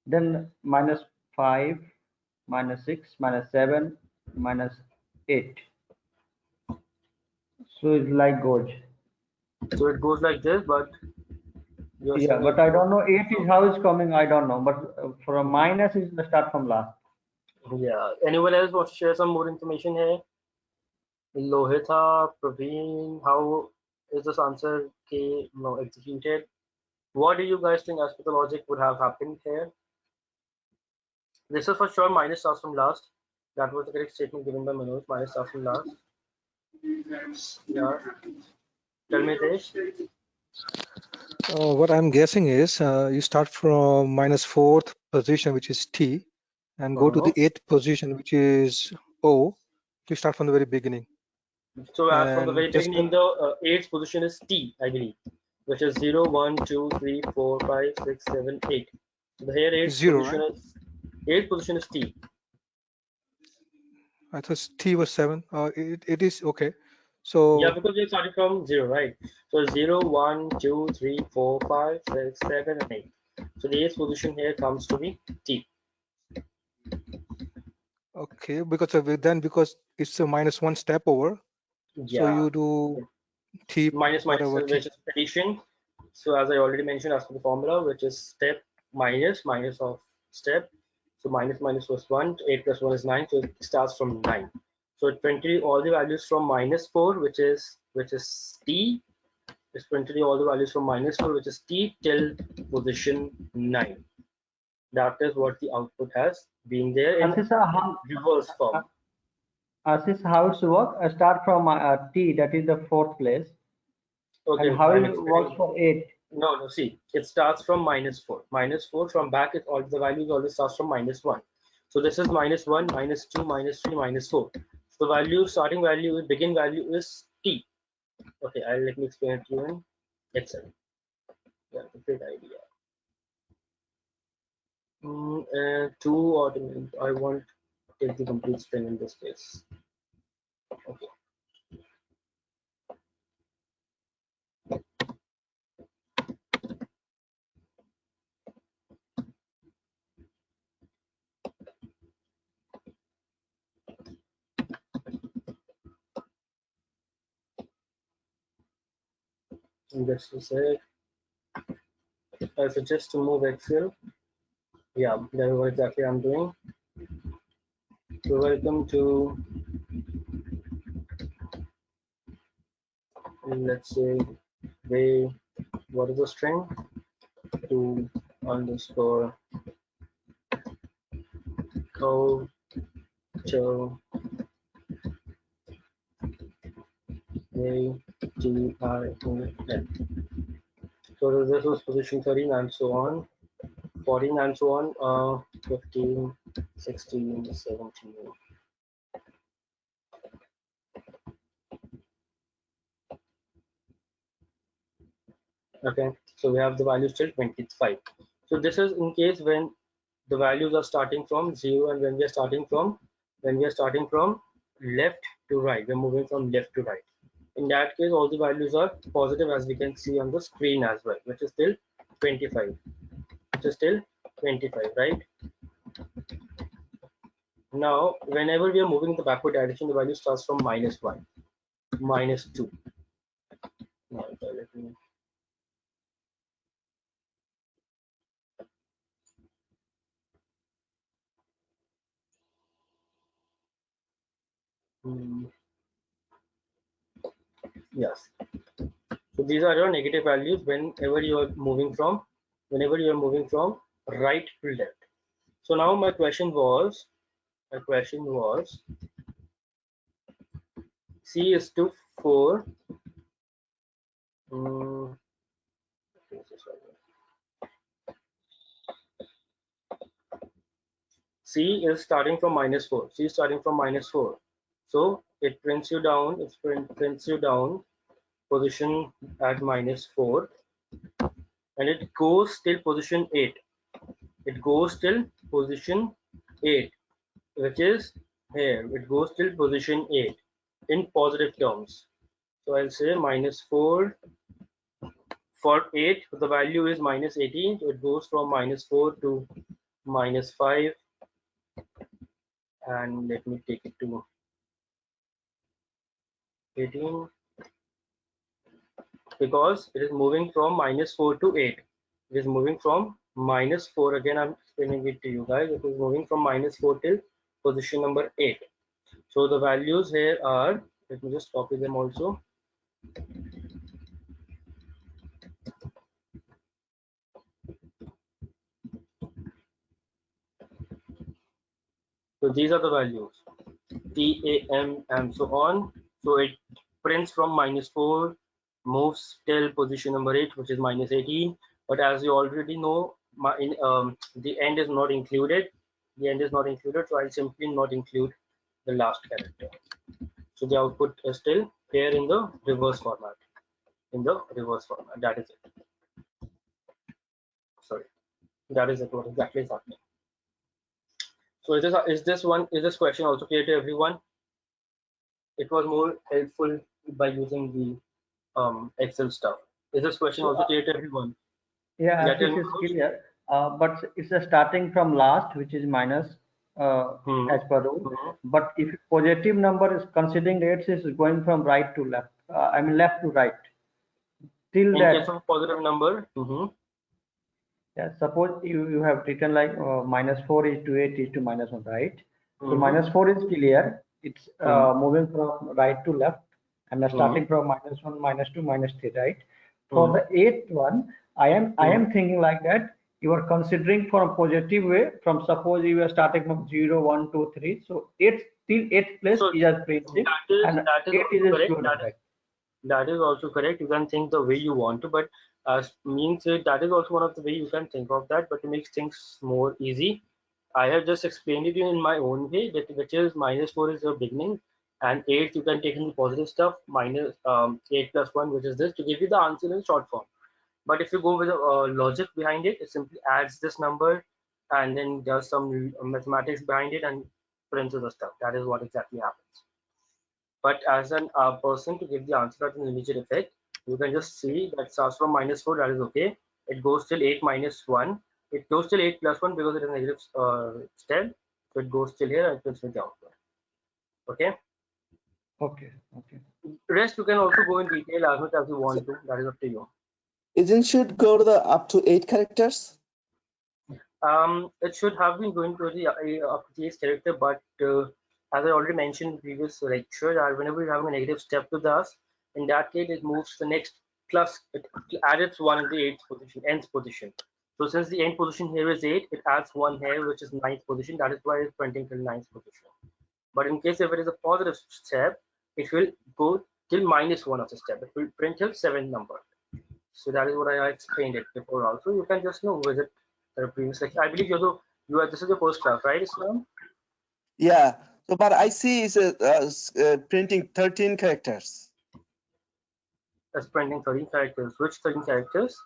then -5, -6, -7, -8. So it's like goes. So it goes like this, but Yeah, but I don't know 8 is how it's coming. I don't know. But for a minus is the start from last. Yeah. Anyone else want to share some more information here? Lohita, Praveen, how is this answer executed? What do you guys think as per the logic would have happened here? This is for sure minus starts from last. That was the correct statement given by Manoj. Minus starts from last. Yeah. Tell me this. What I'm guessing is you start from minus fourth position, which is T, and go to the eighth position, which is O. You start from the very beginning. So as from the And very just beginning, the eighth position is T, I believe, which is 0, 1, 2, 3, 4, 5, 6, 7, 8. So the here zero, right? eighth position is T. I thought T was 7. It is okay. So Yeah, because we're starting from 0, right? So 0, 1, 2, 3, 4, 5, 6, 7, and 8. So the eighth position here comes to be T. okay, because it's a minus one step over. So Yeah. you do T Minus minus, whatever T. which is addition. So as I already mentioned, as per the formula, which is step minus of step. So minus minus was 1, 8 plus 1 is 9, so it starts from 9. So it printed all the values from minus 4, which is T. It's printed all the values from minus 4, which is T, till position 9. That is what the output has been there in reverse form. This how it's work. Start from T, that is the fourth place. Okay, and how I'm it works for 8? No, see, it starts from minus 4. Minus 4 from back, all the values always starts from minus 1. So this is minus 1, minus 2, minus 3, minus 4. So the value, starting value, begin value is T. Okay, let me explain it to you in Excel. Yeah, a great idea. Two automate. I want to take the complete string in this case. Okay. And this is it. I suggest to move Excel. Yeah, that's what exactly I'm doing. So welcome to, let's say, what is the string? 2 underscore culture ATION. So this was position 13 and so on, 14 and so on, 15, 16, 17. Okay, so we have the values till 25. So this is in case when the values are starting from 0 and when we are starting from left to right, we're moving from left to right. In that case, all the values are positive, as we can see on the screen as well, which is till 25. Which is till 25, right? Now, whenever we are moving the backward direction, the value starts from minus 1, minus 2. Now, let me. Yes. So these are your negative values whenever you are moving from right to left. So now my question was C is to 4. C is starting from minus 4. C is starting from minus 4. So it prints you down. It prints you down position at minus 4, and it goes till position 8. It goes till position 8, which is here. It goes till position 8 in positive terms. So I'll say minus 4 for 8. The value is minus 18. So it goes from minus 4 to minus 5, and let me take it to 18, because it is moving from minus 4 to 8. It is moving from -4. Again, I'm explaining it to you guys. It is moving from -4 till position number 8. So the values here are, let me just copy them also. So these are the values, T, A, M, and so on. So it prints from -4, moves till position number 8, which is -18. But as you already know, the end is not included. The end is not included, so I'll simply not include the last character. So the output is still here in the reverse format. That is it. Sorry, that is it. What exactly is happening? So is this question also clear to everyone? It was more helpful by using the Excel stuff. Is this question also clear to everyone? Yeah, That this is clear. But it's a starting from last, which is minus as per rule. But if positive number is considering rates is going from right to left. I mean left to right. Till in that. case of a positive number. Yeah, suppose you have written like -4 is to 8 is to -1, right? So -4 is clear. It's moving from right to left and starting from -1, -2, -3, right? For the 8th one, I am thinking like that. You are considering from positive way. From suppose you are starting from 0, 1, 2, 3. So 8 till 8th place So is as printing, and that is 8 is correct. excluded, right? That is also correct. You can think the way you want to, but means that is also one of the way you can think of that. But to make things more easy, I have just explained it in my own way, which is -4 is the beginning, and 8 you can take in the positive stuff, minus 8 plus 1, which is this, to give you the answer in short form. But if you go with a logic behind it, it simply adds this number and then does some mathematics behind it and prints the stuff. That is what exactly happens. But as an person to give the answer at an immediate effect, you can just see that starts from -4, that is okay. It goes till 8 minus 1. It goes till 8 plus 1 because it is a negative step. So it goes till here and it prints with the output. Okay. Okay. Rest you can also go in detail as much as you want to. That is up to you. Isn't should go to the up to 8 characters? It should have been going to the uppercase character, but as I already mentioned in the previous lecture, that whenever you have a negative step with us, in that case it moves to the next plus. It adds 1 in the 8th position, nth position. So since the end position here is 8, it adds 1 here, which is 9th position. That is why it's printing till 9th position. But in case if it is a positive step, it will go till -1 of the step. It will print till 7th number. So that is what I explained it before. Also, you can just visit the previous lecture. I believe this is your first class, right, Islam? Yeah. So, but I see it's printing 13 characters. It's printing 13 characters. Which 13 characters?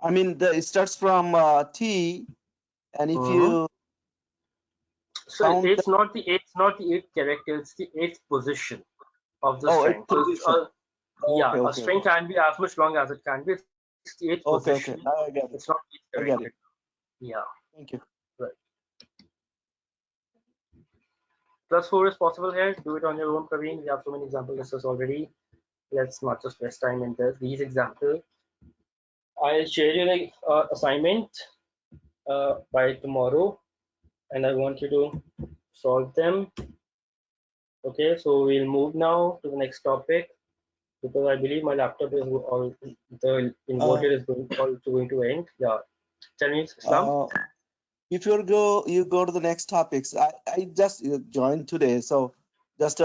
I mean, it starts from T, and if you so it's not the 8th character. It's the 8th position of the string. So yeah, a string can be as much long as it can be. It's the 8th position. Okay. I get it. It's not the 8th character. Yeah. Thank you. Right. +4 is possible here. Do it on your own, Praveen. We have so many example lists already. Let's not just waste time in these examples. I'll share you the assignment by tomorrow, and I want you to solve them. Okay, so we'll move now to the next topic because I believe my laptop is all the inverter is going to end. Yeah, tell me, Islam. If you go to the next topics. I just joined today, so just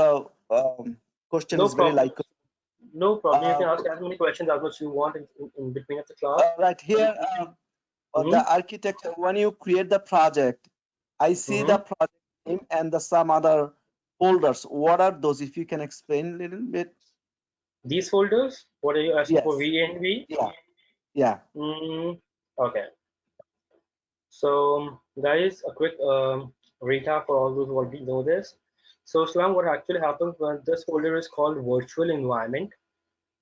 question No is very problem. like. No problem. You can ask as many questions as much you want in between of the class. Right here, the architecture. When you create the project, I see the project name and some other folders. What are those? If you can explain a little bit. These folders. What are you asking for? V and V. Yeah. Okay. So, guys, a quick recap for all those who already know this. So, Islam, what actually happens when this folder is called virtual environment?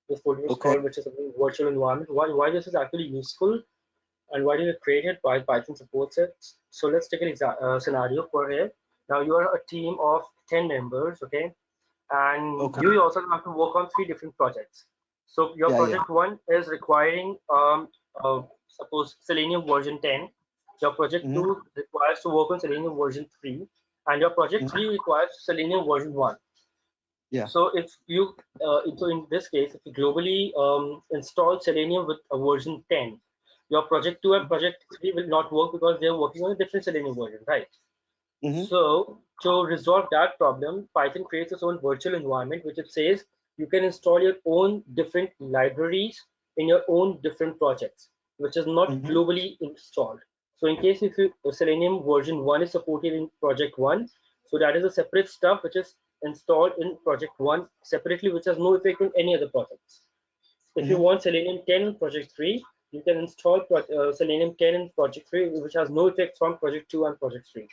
This folder is called, which is a virtual environment. Why this is actually useful, and why did it create it? Why Python supports it? So let's take an scenario for here. Now you are a team of 10 members, okay, and you yourself have to work on 3 different projects. So your project 1 is requiring suppose Selenium version 10, your project 2 requires to work on Selenium version 3, and your project 3 requires Selenium version 1. Yeah. So if you, so in this case, if you globally install Selenium with a version 10, your project 2 and project 3 will not work because they're working on a different Selenium version, right? So to resolve that problem, Python creates its own virtual environment, which it says you can install your own different libraries in your own different projects, which is not globally installed. So in case if you Selenium version 1 is supported in project 1, so that is a separate stuff which is installed in project 1 separately, which has no effect on any other projects. If you want Selenium 10 in project 3, you can install Selenium 10 in project 3, which has no effects on project 2 and project 3.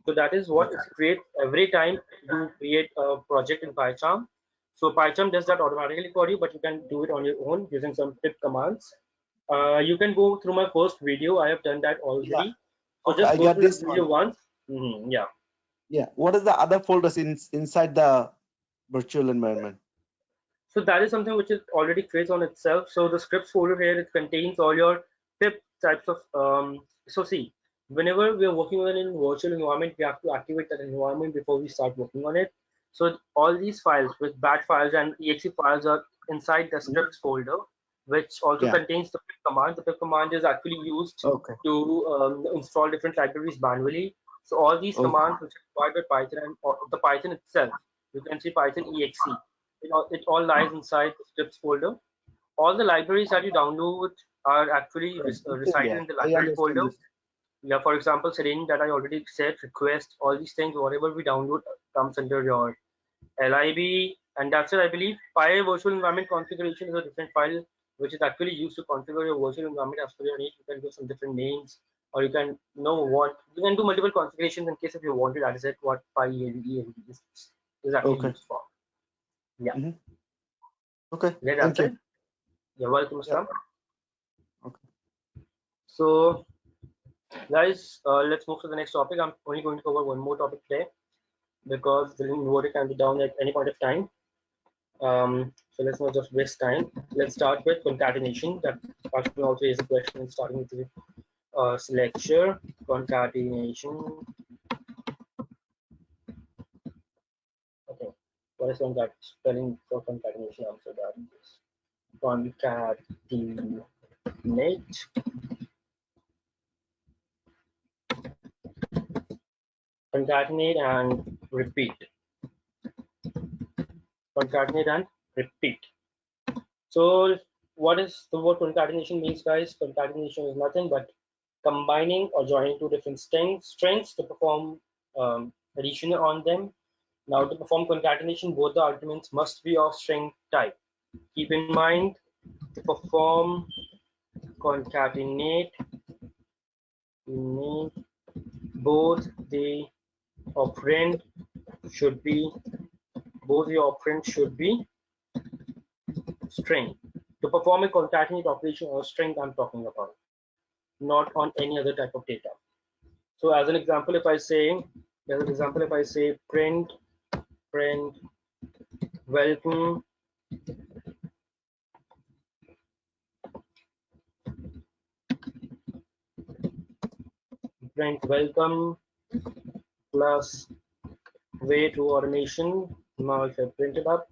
So that is what is create every time you create a project in PyCharm. So PyCharm does that automatically for you, but you can do it on your own using some pip commands. You can go through my first video. I have done that already. Yeah. So Okay, just I go got through this the video one. once. Yeah. Yeah. What is the other folders inside the virtual environment? So that is something which is already creates on itself. So the scripts folder here, it contains all your pip types of so see, whenever we are working on a virtual environment, we have to activate that environment before we start working on it. So all these files with bat files and exe files are inside the scripts folder, which also contains the pip command. The pip command is actually used to install different libraries manually. So all these commands which are required by Python and the Python itself, you can see Python exe. It all lies inside the scripts folder. All the libraries that you download are actually resided in the library folder. Yeah, for example, Selenium that I already said, request, all these things, whatever we download comes under your lib, and that's it. I believe Py virtual environment configuration is a different file which is actually used to configure your virtual environment as per your need. You can give some different names, or you can know what you can do multiple configurations in case if you wanted. That is it. What PyEADE is actually used for. Yeah. Okay. Did I Thank answer you. it? You're welcome, Mustam. Okay. So, guys, let's move to the next topic. I'm only going to cover one more topic today because the inverter can be down at any point of time. So let's not just waste time. Let's start with concatenation. That actually also is a question starting with the lecture. Concatenation. Okay, what is spelling for concatenation? Answer that. Concatenate. Concatenate and repeat. Concatenate and repeat. So what is the word concatenation means, guys? Concatenation is nothing but combining or joining two different strings to perform addition on them. Now to perform concatenation, both the arguments must be of string type. Keep in mind, to perform concatenate, both the operand should be string. To perform a concatenate operation on a string I'm talking about, not on any other type of data. So as an example, if I say print welcome plus way to automation. Now if I print it up,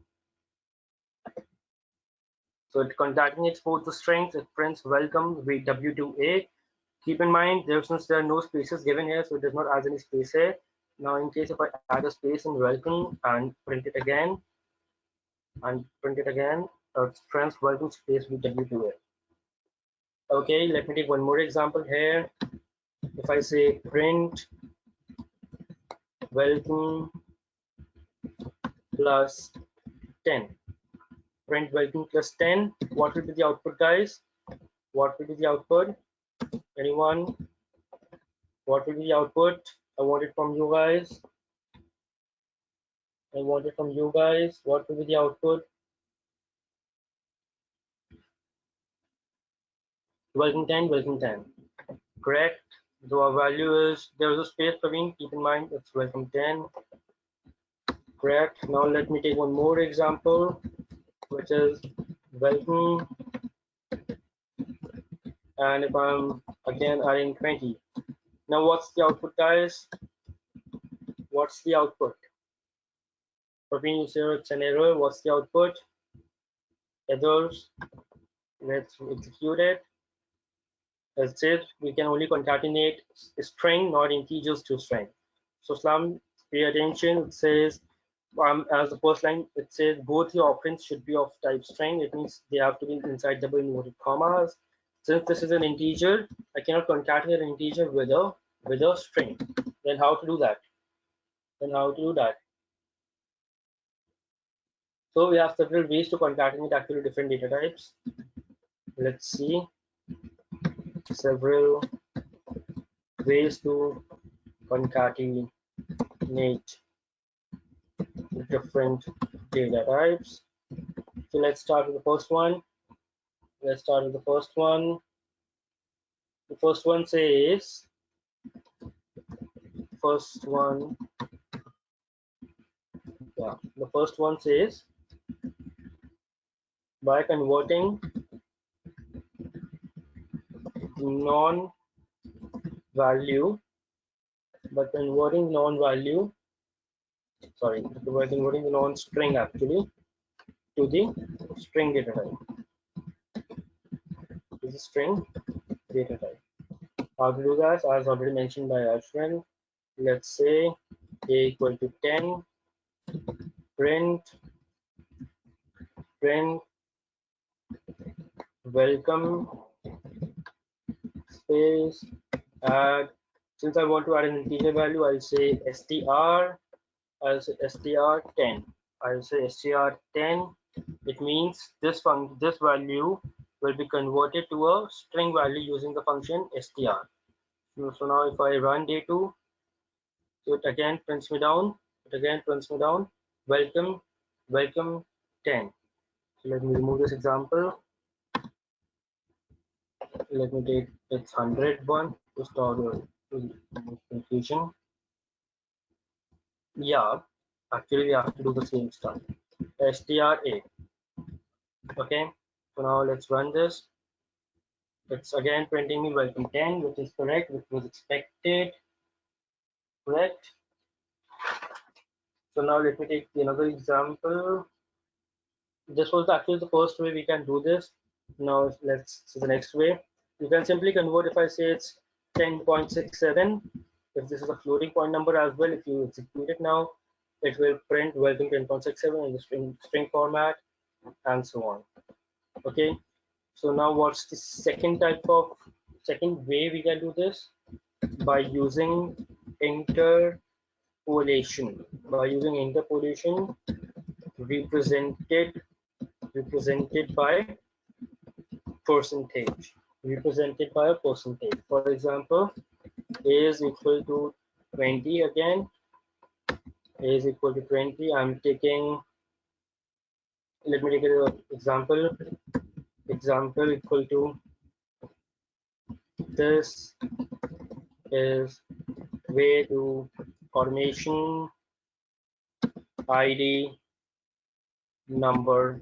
so it concatenates both the strings. It prints welcome with W2A. Keep in mind, since there are no spaces given here, so it does not add any space here. Now in case if I add a space in welcome and print it again, it prints welcome space with W2A. Okay, let me take one more example here. If I say print welcome plus 10, print welcome plus 10, what will be the output, guys? What will be the output? Anyone? What will be the output? I want it from you guys. What will be the output? Welcome 10. Correct. So our value is, there is a space, Praveen. Keep in mind, it's welcome 10. Correct. Now let me take one more example, which is welcome and if I'm again adding 20. Now what's the output, guys? What's the output? Praveen, you say it's an error. What's the output? Errors. Let's execute it. As it says, we can only concatenate string, not integers to string. So Islam, pay attention. It says, as the first line, it says both the operands should be of type string. It means they have to be inside double inverted commas. Since this is an integer, I cannot concatenate an integer with a string. Then how to do that? So we have several ways to concatenate actually different data types. Let's see several ways to concatenate different data types. So let's start with the first one. The first one says, by converting non-value, converting the non-string actually to the string data type. How to do that? As already mentioned by Ashwin. Let's say a equal to 10, print welcome space add. Since I want to add an integer value, I'll say str. I'll say str10. I'll say str10. It means this value will be converted to a string value using the function str. So now if I run day2, so it again prints me down. Welcome 10. So let me remove this example. Let me take its 101 to start the confusion. Yeah, actually we have to do the same stuff. STRA. Okay, so now let's run this. It's again printing me welcome 10, which is correct, which was expected. Correct. So now let me take another example. This was actually the first way we can do this. Now let's see the next way. You can simply convert. If I say it's 10.67, if this is a floating point number as well, if you execute it now, it will print welcome 10.67 in the string format and so on. Okay, so now what's the second way we can do this? By using interpolation. Represented by percentage. For example, a is equal to 20 again. A is equal to 20. I'm taking, let me take an example. Example equal to, this is way to formation ID number,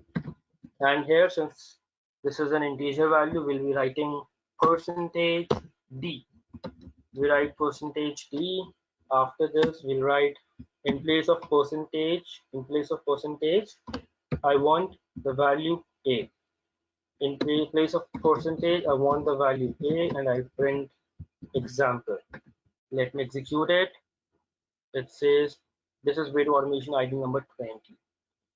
and here since this is an integer value, we'll be writing percentage d. We write percentage d. After this we'll write, in place of percentage, I want the value a. In place of percentage, I want the value a, and I print example. Let me execute it. It says this is way to automation ID number 20.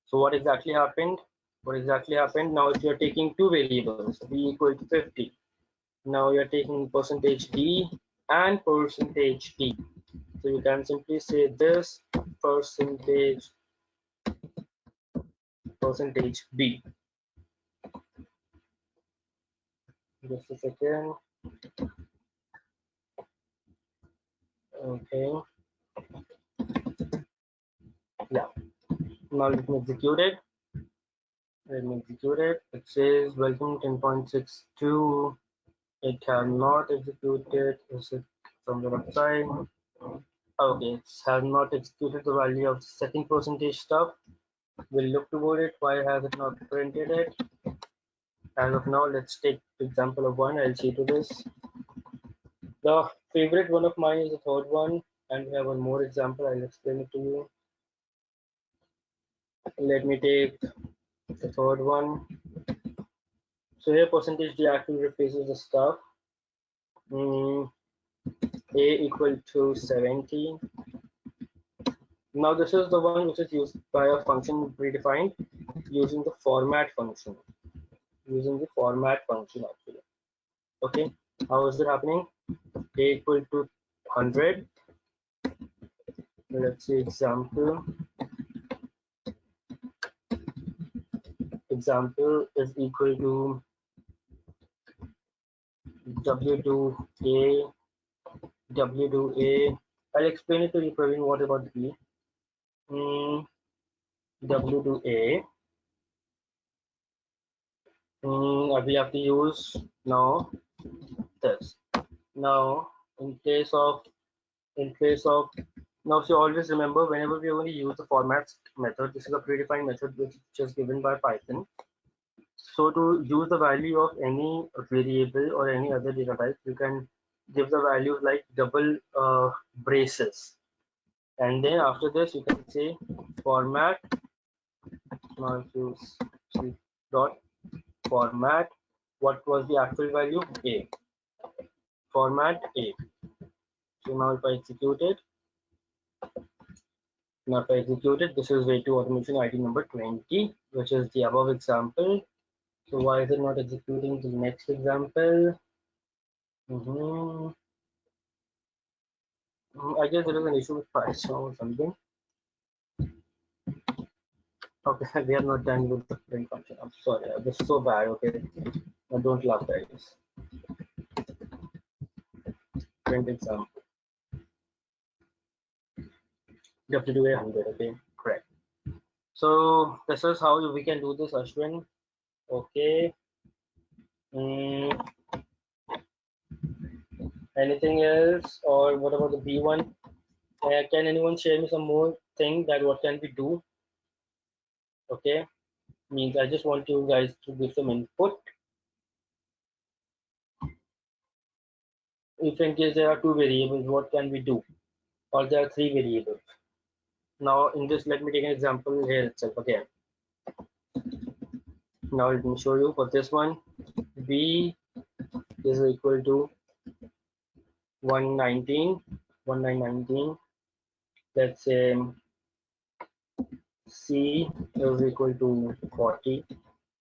So what exactly happened? Now if you're taking two variables, b equal to 50, now you're taking percentage d and percentage d. So you can simply say this percentage b. Just a second. Okay. Yeah. Now let me execute it. It says welcome 10.62. It has not executed. Is it from the website? Okay, it has not executed the value of second percentage stuff. We'll look toward it. Why has it not printed it? As of now, let's take example of one. I'll see to this. The favorite one of mine is the third one, and we have one more example. I'll explain it to you. Let me take the third one. So here percentage D actually replaces the stuff. A equal to 70. Now this is the one which is used by a function predefined using the format function. Using the format function actually. Okay, how is it happening? A equal to 100. Let's see example. Example is equal to W2A, W2A. I'll explain it to you, Praveen. What about B? W2A. We have to use now this. Now in place of now, so always remember whenever we are going to use the format method, this is a predefined method which is given by Python. So to use the value of any variable or any other data type, you can give the values like double braces, and then after this you can say format. Now if you see dot format, what was the actual value? A. Format A. So now if I execute it, this is way to automation ID number 20, which is the above example. So why is it not executing the next example? I guess there is an issue with Python or something. Okay, we are not done with the print function. I'm sorry, this is so bad. Okay, don't laugh, guys. Print example. You have to do 100. Okay, correct. So this is how we can do this, Ashwin. Okay. Anything else, or what about the B1? Can anyone share me some more thing that what can we do? Okay, means I just want you guys to give some input. If in case there are two variables, what can we do? Or there are three variables. Now in this, let me take an example here itself again. Now let me show you for this one. B is equal to 1919. Let's say C is equal to 40.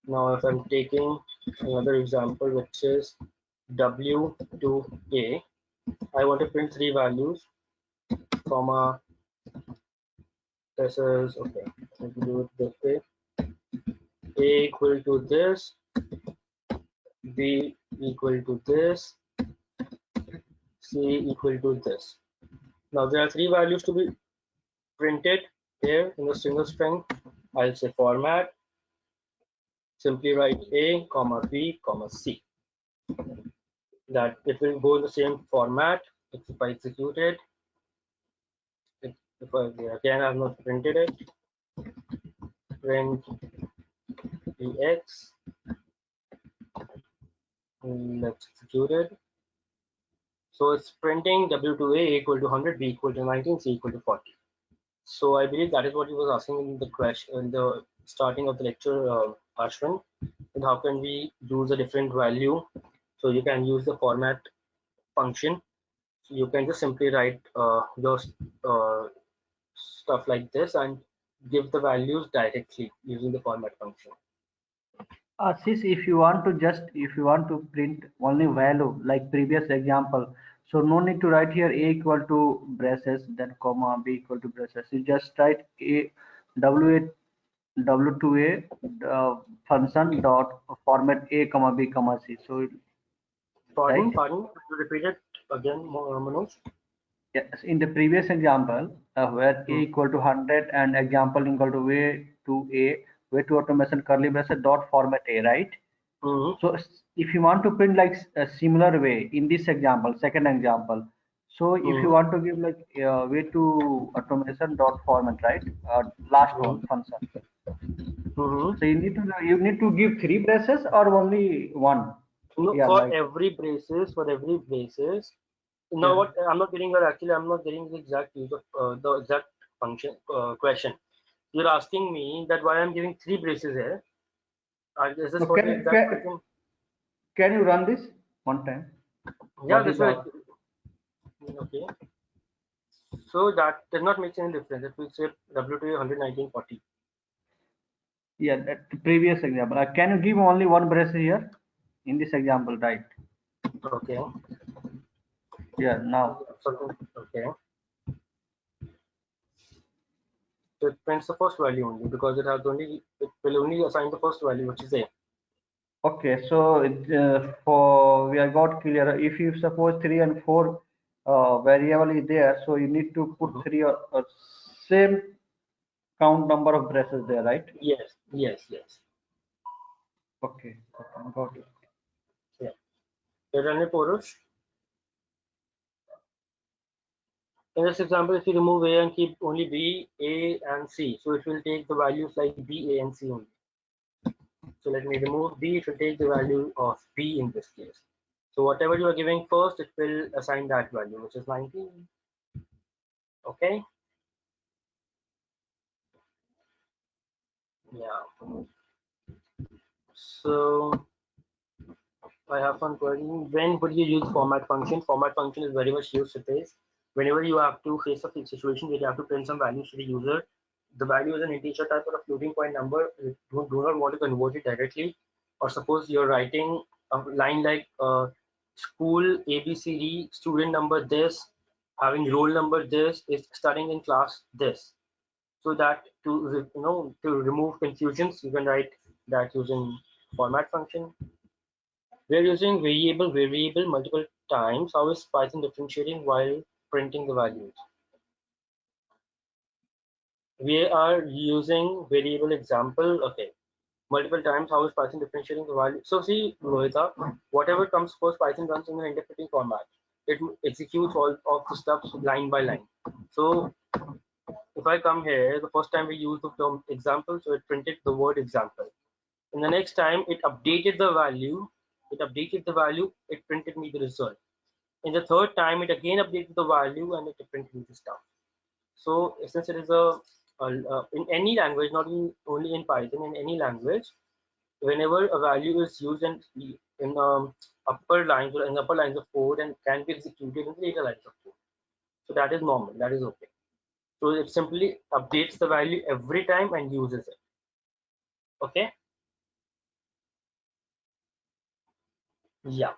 Now if I'm taking another example which is W to A, I want to print three values, comma, this is, okay, let me do it this way. A equal to this, B equal to this, C equal to this. Now there are three values to be printed here in the single string. I'll say format, simply write A, comma B, comma C. That it will go in the same format. If I execute it, if I again I have not printed it, print EX, let's execute it. So it's printing W2A equal to 100, B equal to 19, C equal to 40. So I believe that is what he was asking in the question, in the starting of the lecture, Ashwin. And how can we use a different value? So you can use the format function. So you can just simply write your stuff like this and give the values directly using the format function. Sis, if you want to print only value like previous example, so no need to write here A equal to braces, then comma, B equal to braces. You just write A W2A function dot format A comma B comma C. So Pardon, right? pardon, could you repeat it again, Manoj? Yes, in the previous example, where A equal to 100 and example equal to way to automation curly braces dot format A, right? So if you want to print like a similar way in this example, second example, so if you want to give like way to automation dot format, right? Last one function. So you need to give 3 braces or only one? No, Yeah, for like every braces, Now, what I'm not getting your actually, I'm not getting the exact use of the exact function question. You're asking me that why I'm giving 3 braces here. Is this no, for the exact function? can you run this one time? Yeah, What this is way. our Okay. So that does not make any difference. It will say W2 119.40. yeah that previous example? Can you give only one brace here in this example, right? Okay. Yeah, now. Okay. So it prints the first value only because it will only assign the first value, which is A. Okay, so for we have got clear. If you suppose 3 and 4 variable is there, so you need to put 3 or same count number of braces there, right? Yes, yes, yes. Okay, got it. Yeah. You run it, Purush. In this example, if you remove A and keep only B, A, and C, so it will take the values like B, A, and C only. So let me remove B, it will take the value of B in this case. So whatever you are giving first, it will assign that value, which is 19. Okay? Yeah. So I have one query. When would you use format function? Format function is very much used today. Whenever you have to face a situation where you have to print some values to the user, the value is an integer type or a floating point number. You do not want to convert it directly. Or suppose you're writing a line like school ABCD, student number this, having roll number this, is studying in class this. So that to remove confusions, you can write that using format function. We're using variable multiple times. How is Python differentiating while printing the values? We are using variable example. Okay, multiple times. How is Python differentiating the value? So see, Rohita, whatever comes first, Python runs in an interpreting format. It executes all of the steps line by line. So if I come here, the first time we used the term example, so it printed the word example. And the next time it updated the value, it printed me the result. In the third time, it again updated the value and it printed me the stuff. So since it is in any language, not only in Python, in any language, whenever a value is used in upper lines or in upper lines of code and can be executed in later lines of code. So that is normal, that is okay. So it simply updates the value every time and uses it. Okay. Yeah.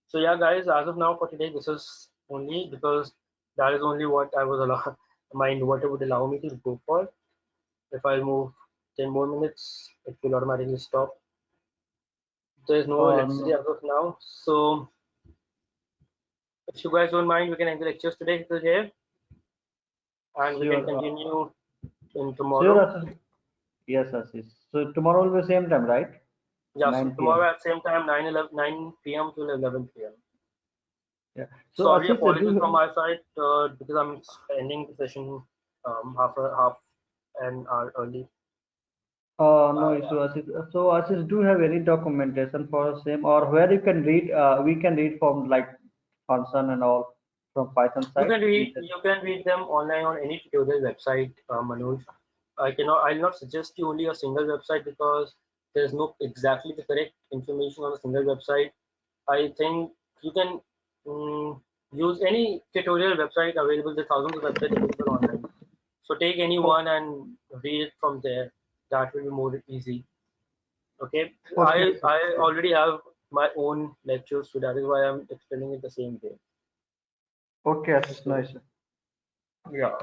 So yeah, guys, as of now for today, this is only because that is only what I was allowed, what it would allow me to go for. If I move 10 more minutes, it will automatically stop. There's no electricity No. as of now. So if you guys don't mind, we can end the lectures today till here. And we can Sure. continue in tomorrow. Sure, Ashish. Yes, Ashish. So tomorrow will be same time, right? Yeah, so 9 p.m. tomorrow at same time, 9 p.m. to 11 p.m. Yeah. So Sorry, Ashish, apologies from my side because I'm ending the session half an hour early. no issue, Ashish. So Ashish, do you have any documentation for same or where you can read? We can read from like function and all from Python You side. can read them online on any tutorial website, Manoj. I'll not suggest you only a single website because there's no exactly the correct information on a single website. I think you can use any tutorial website available. There are thousands of websites available online. So take any one and read it from there. That will be more easy. Okay. Okay. I already have my own lectures, so that is why I'm explaining it the same way. Okay, Ashish, no So issue. yeah.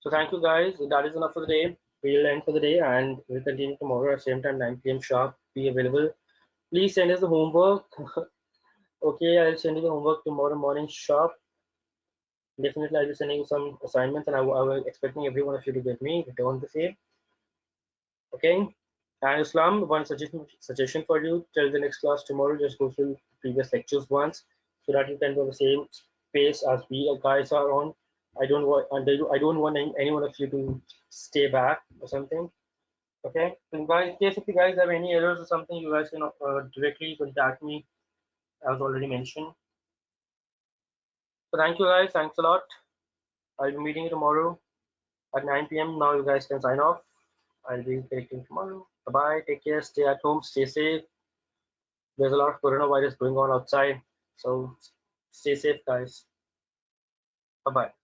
So thank you guys. That is enough for the day. We'll end for the day and we'll continue tomorrow at same time 9 p.m. sharp. Be available. Please send us the homework. Okay, I'll send you the homework tomorrow morning sharp. Definitely, I'll be sending you some assignments, and I was expecting every one of you to get me return the same. Okay. And Islam, one suggestion for you till the next class tomorrow. Just go through previous lectures once, so that you can be on the same pace as we guys are on. I don't want any one of you to stay back or something. Okay, in case if you guys have any errors or something, you guys can directly contact me, as already mentioned. So thank you guys, thanks a lot. I'll be meeting you tomorrow at 9 p.m. Now you guys can sign off. I'll be connecting tomorrow. Bye bye. Take care. Stay at home. Stay safe. There's a lot of coronavirus going on outside, so stay safe, guys. Bye bye.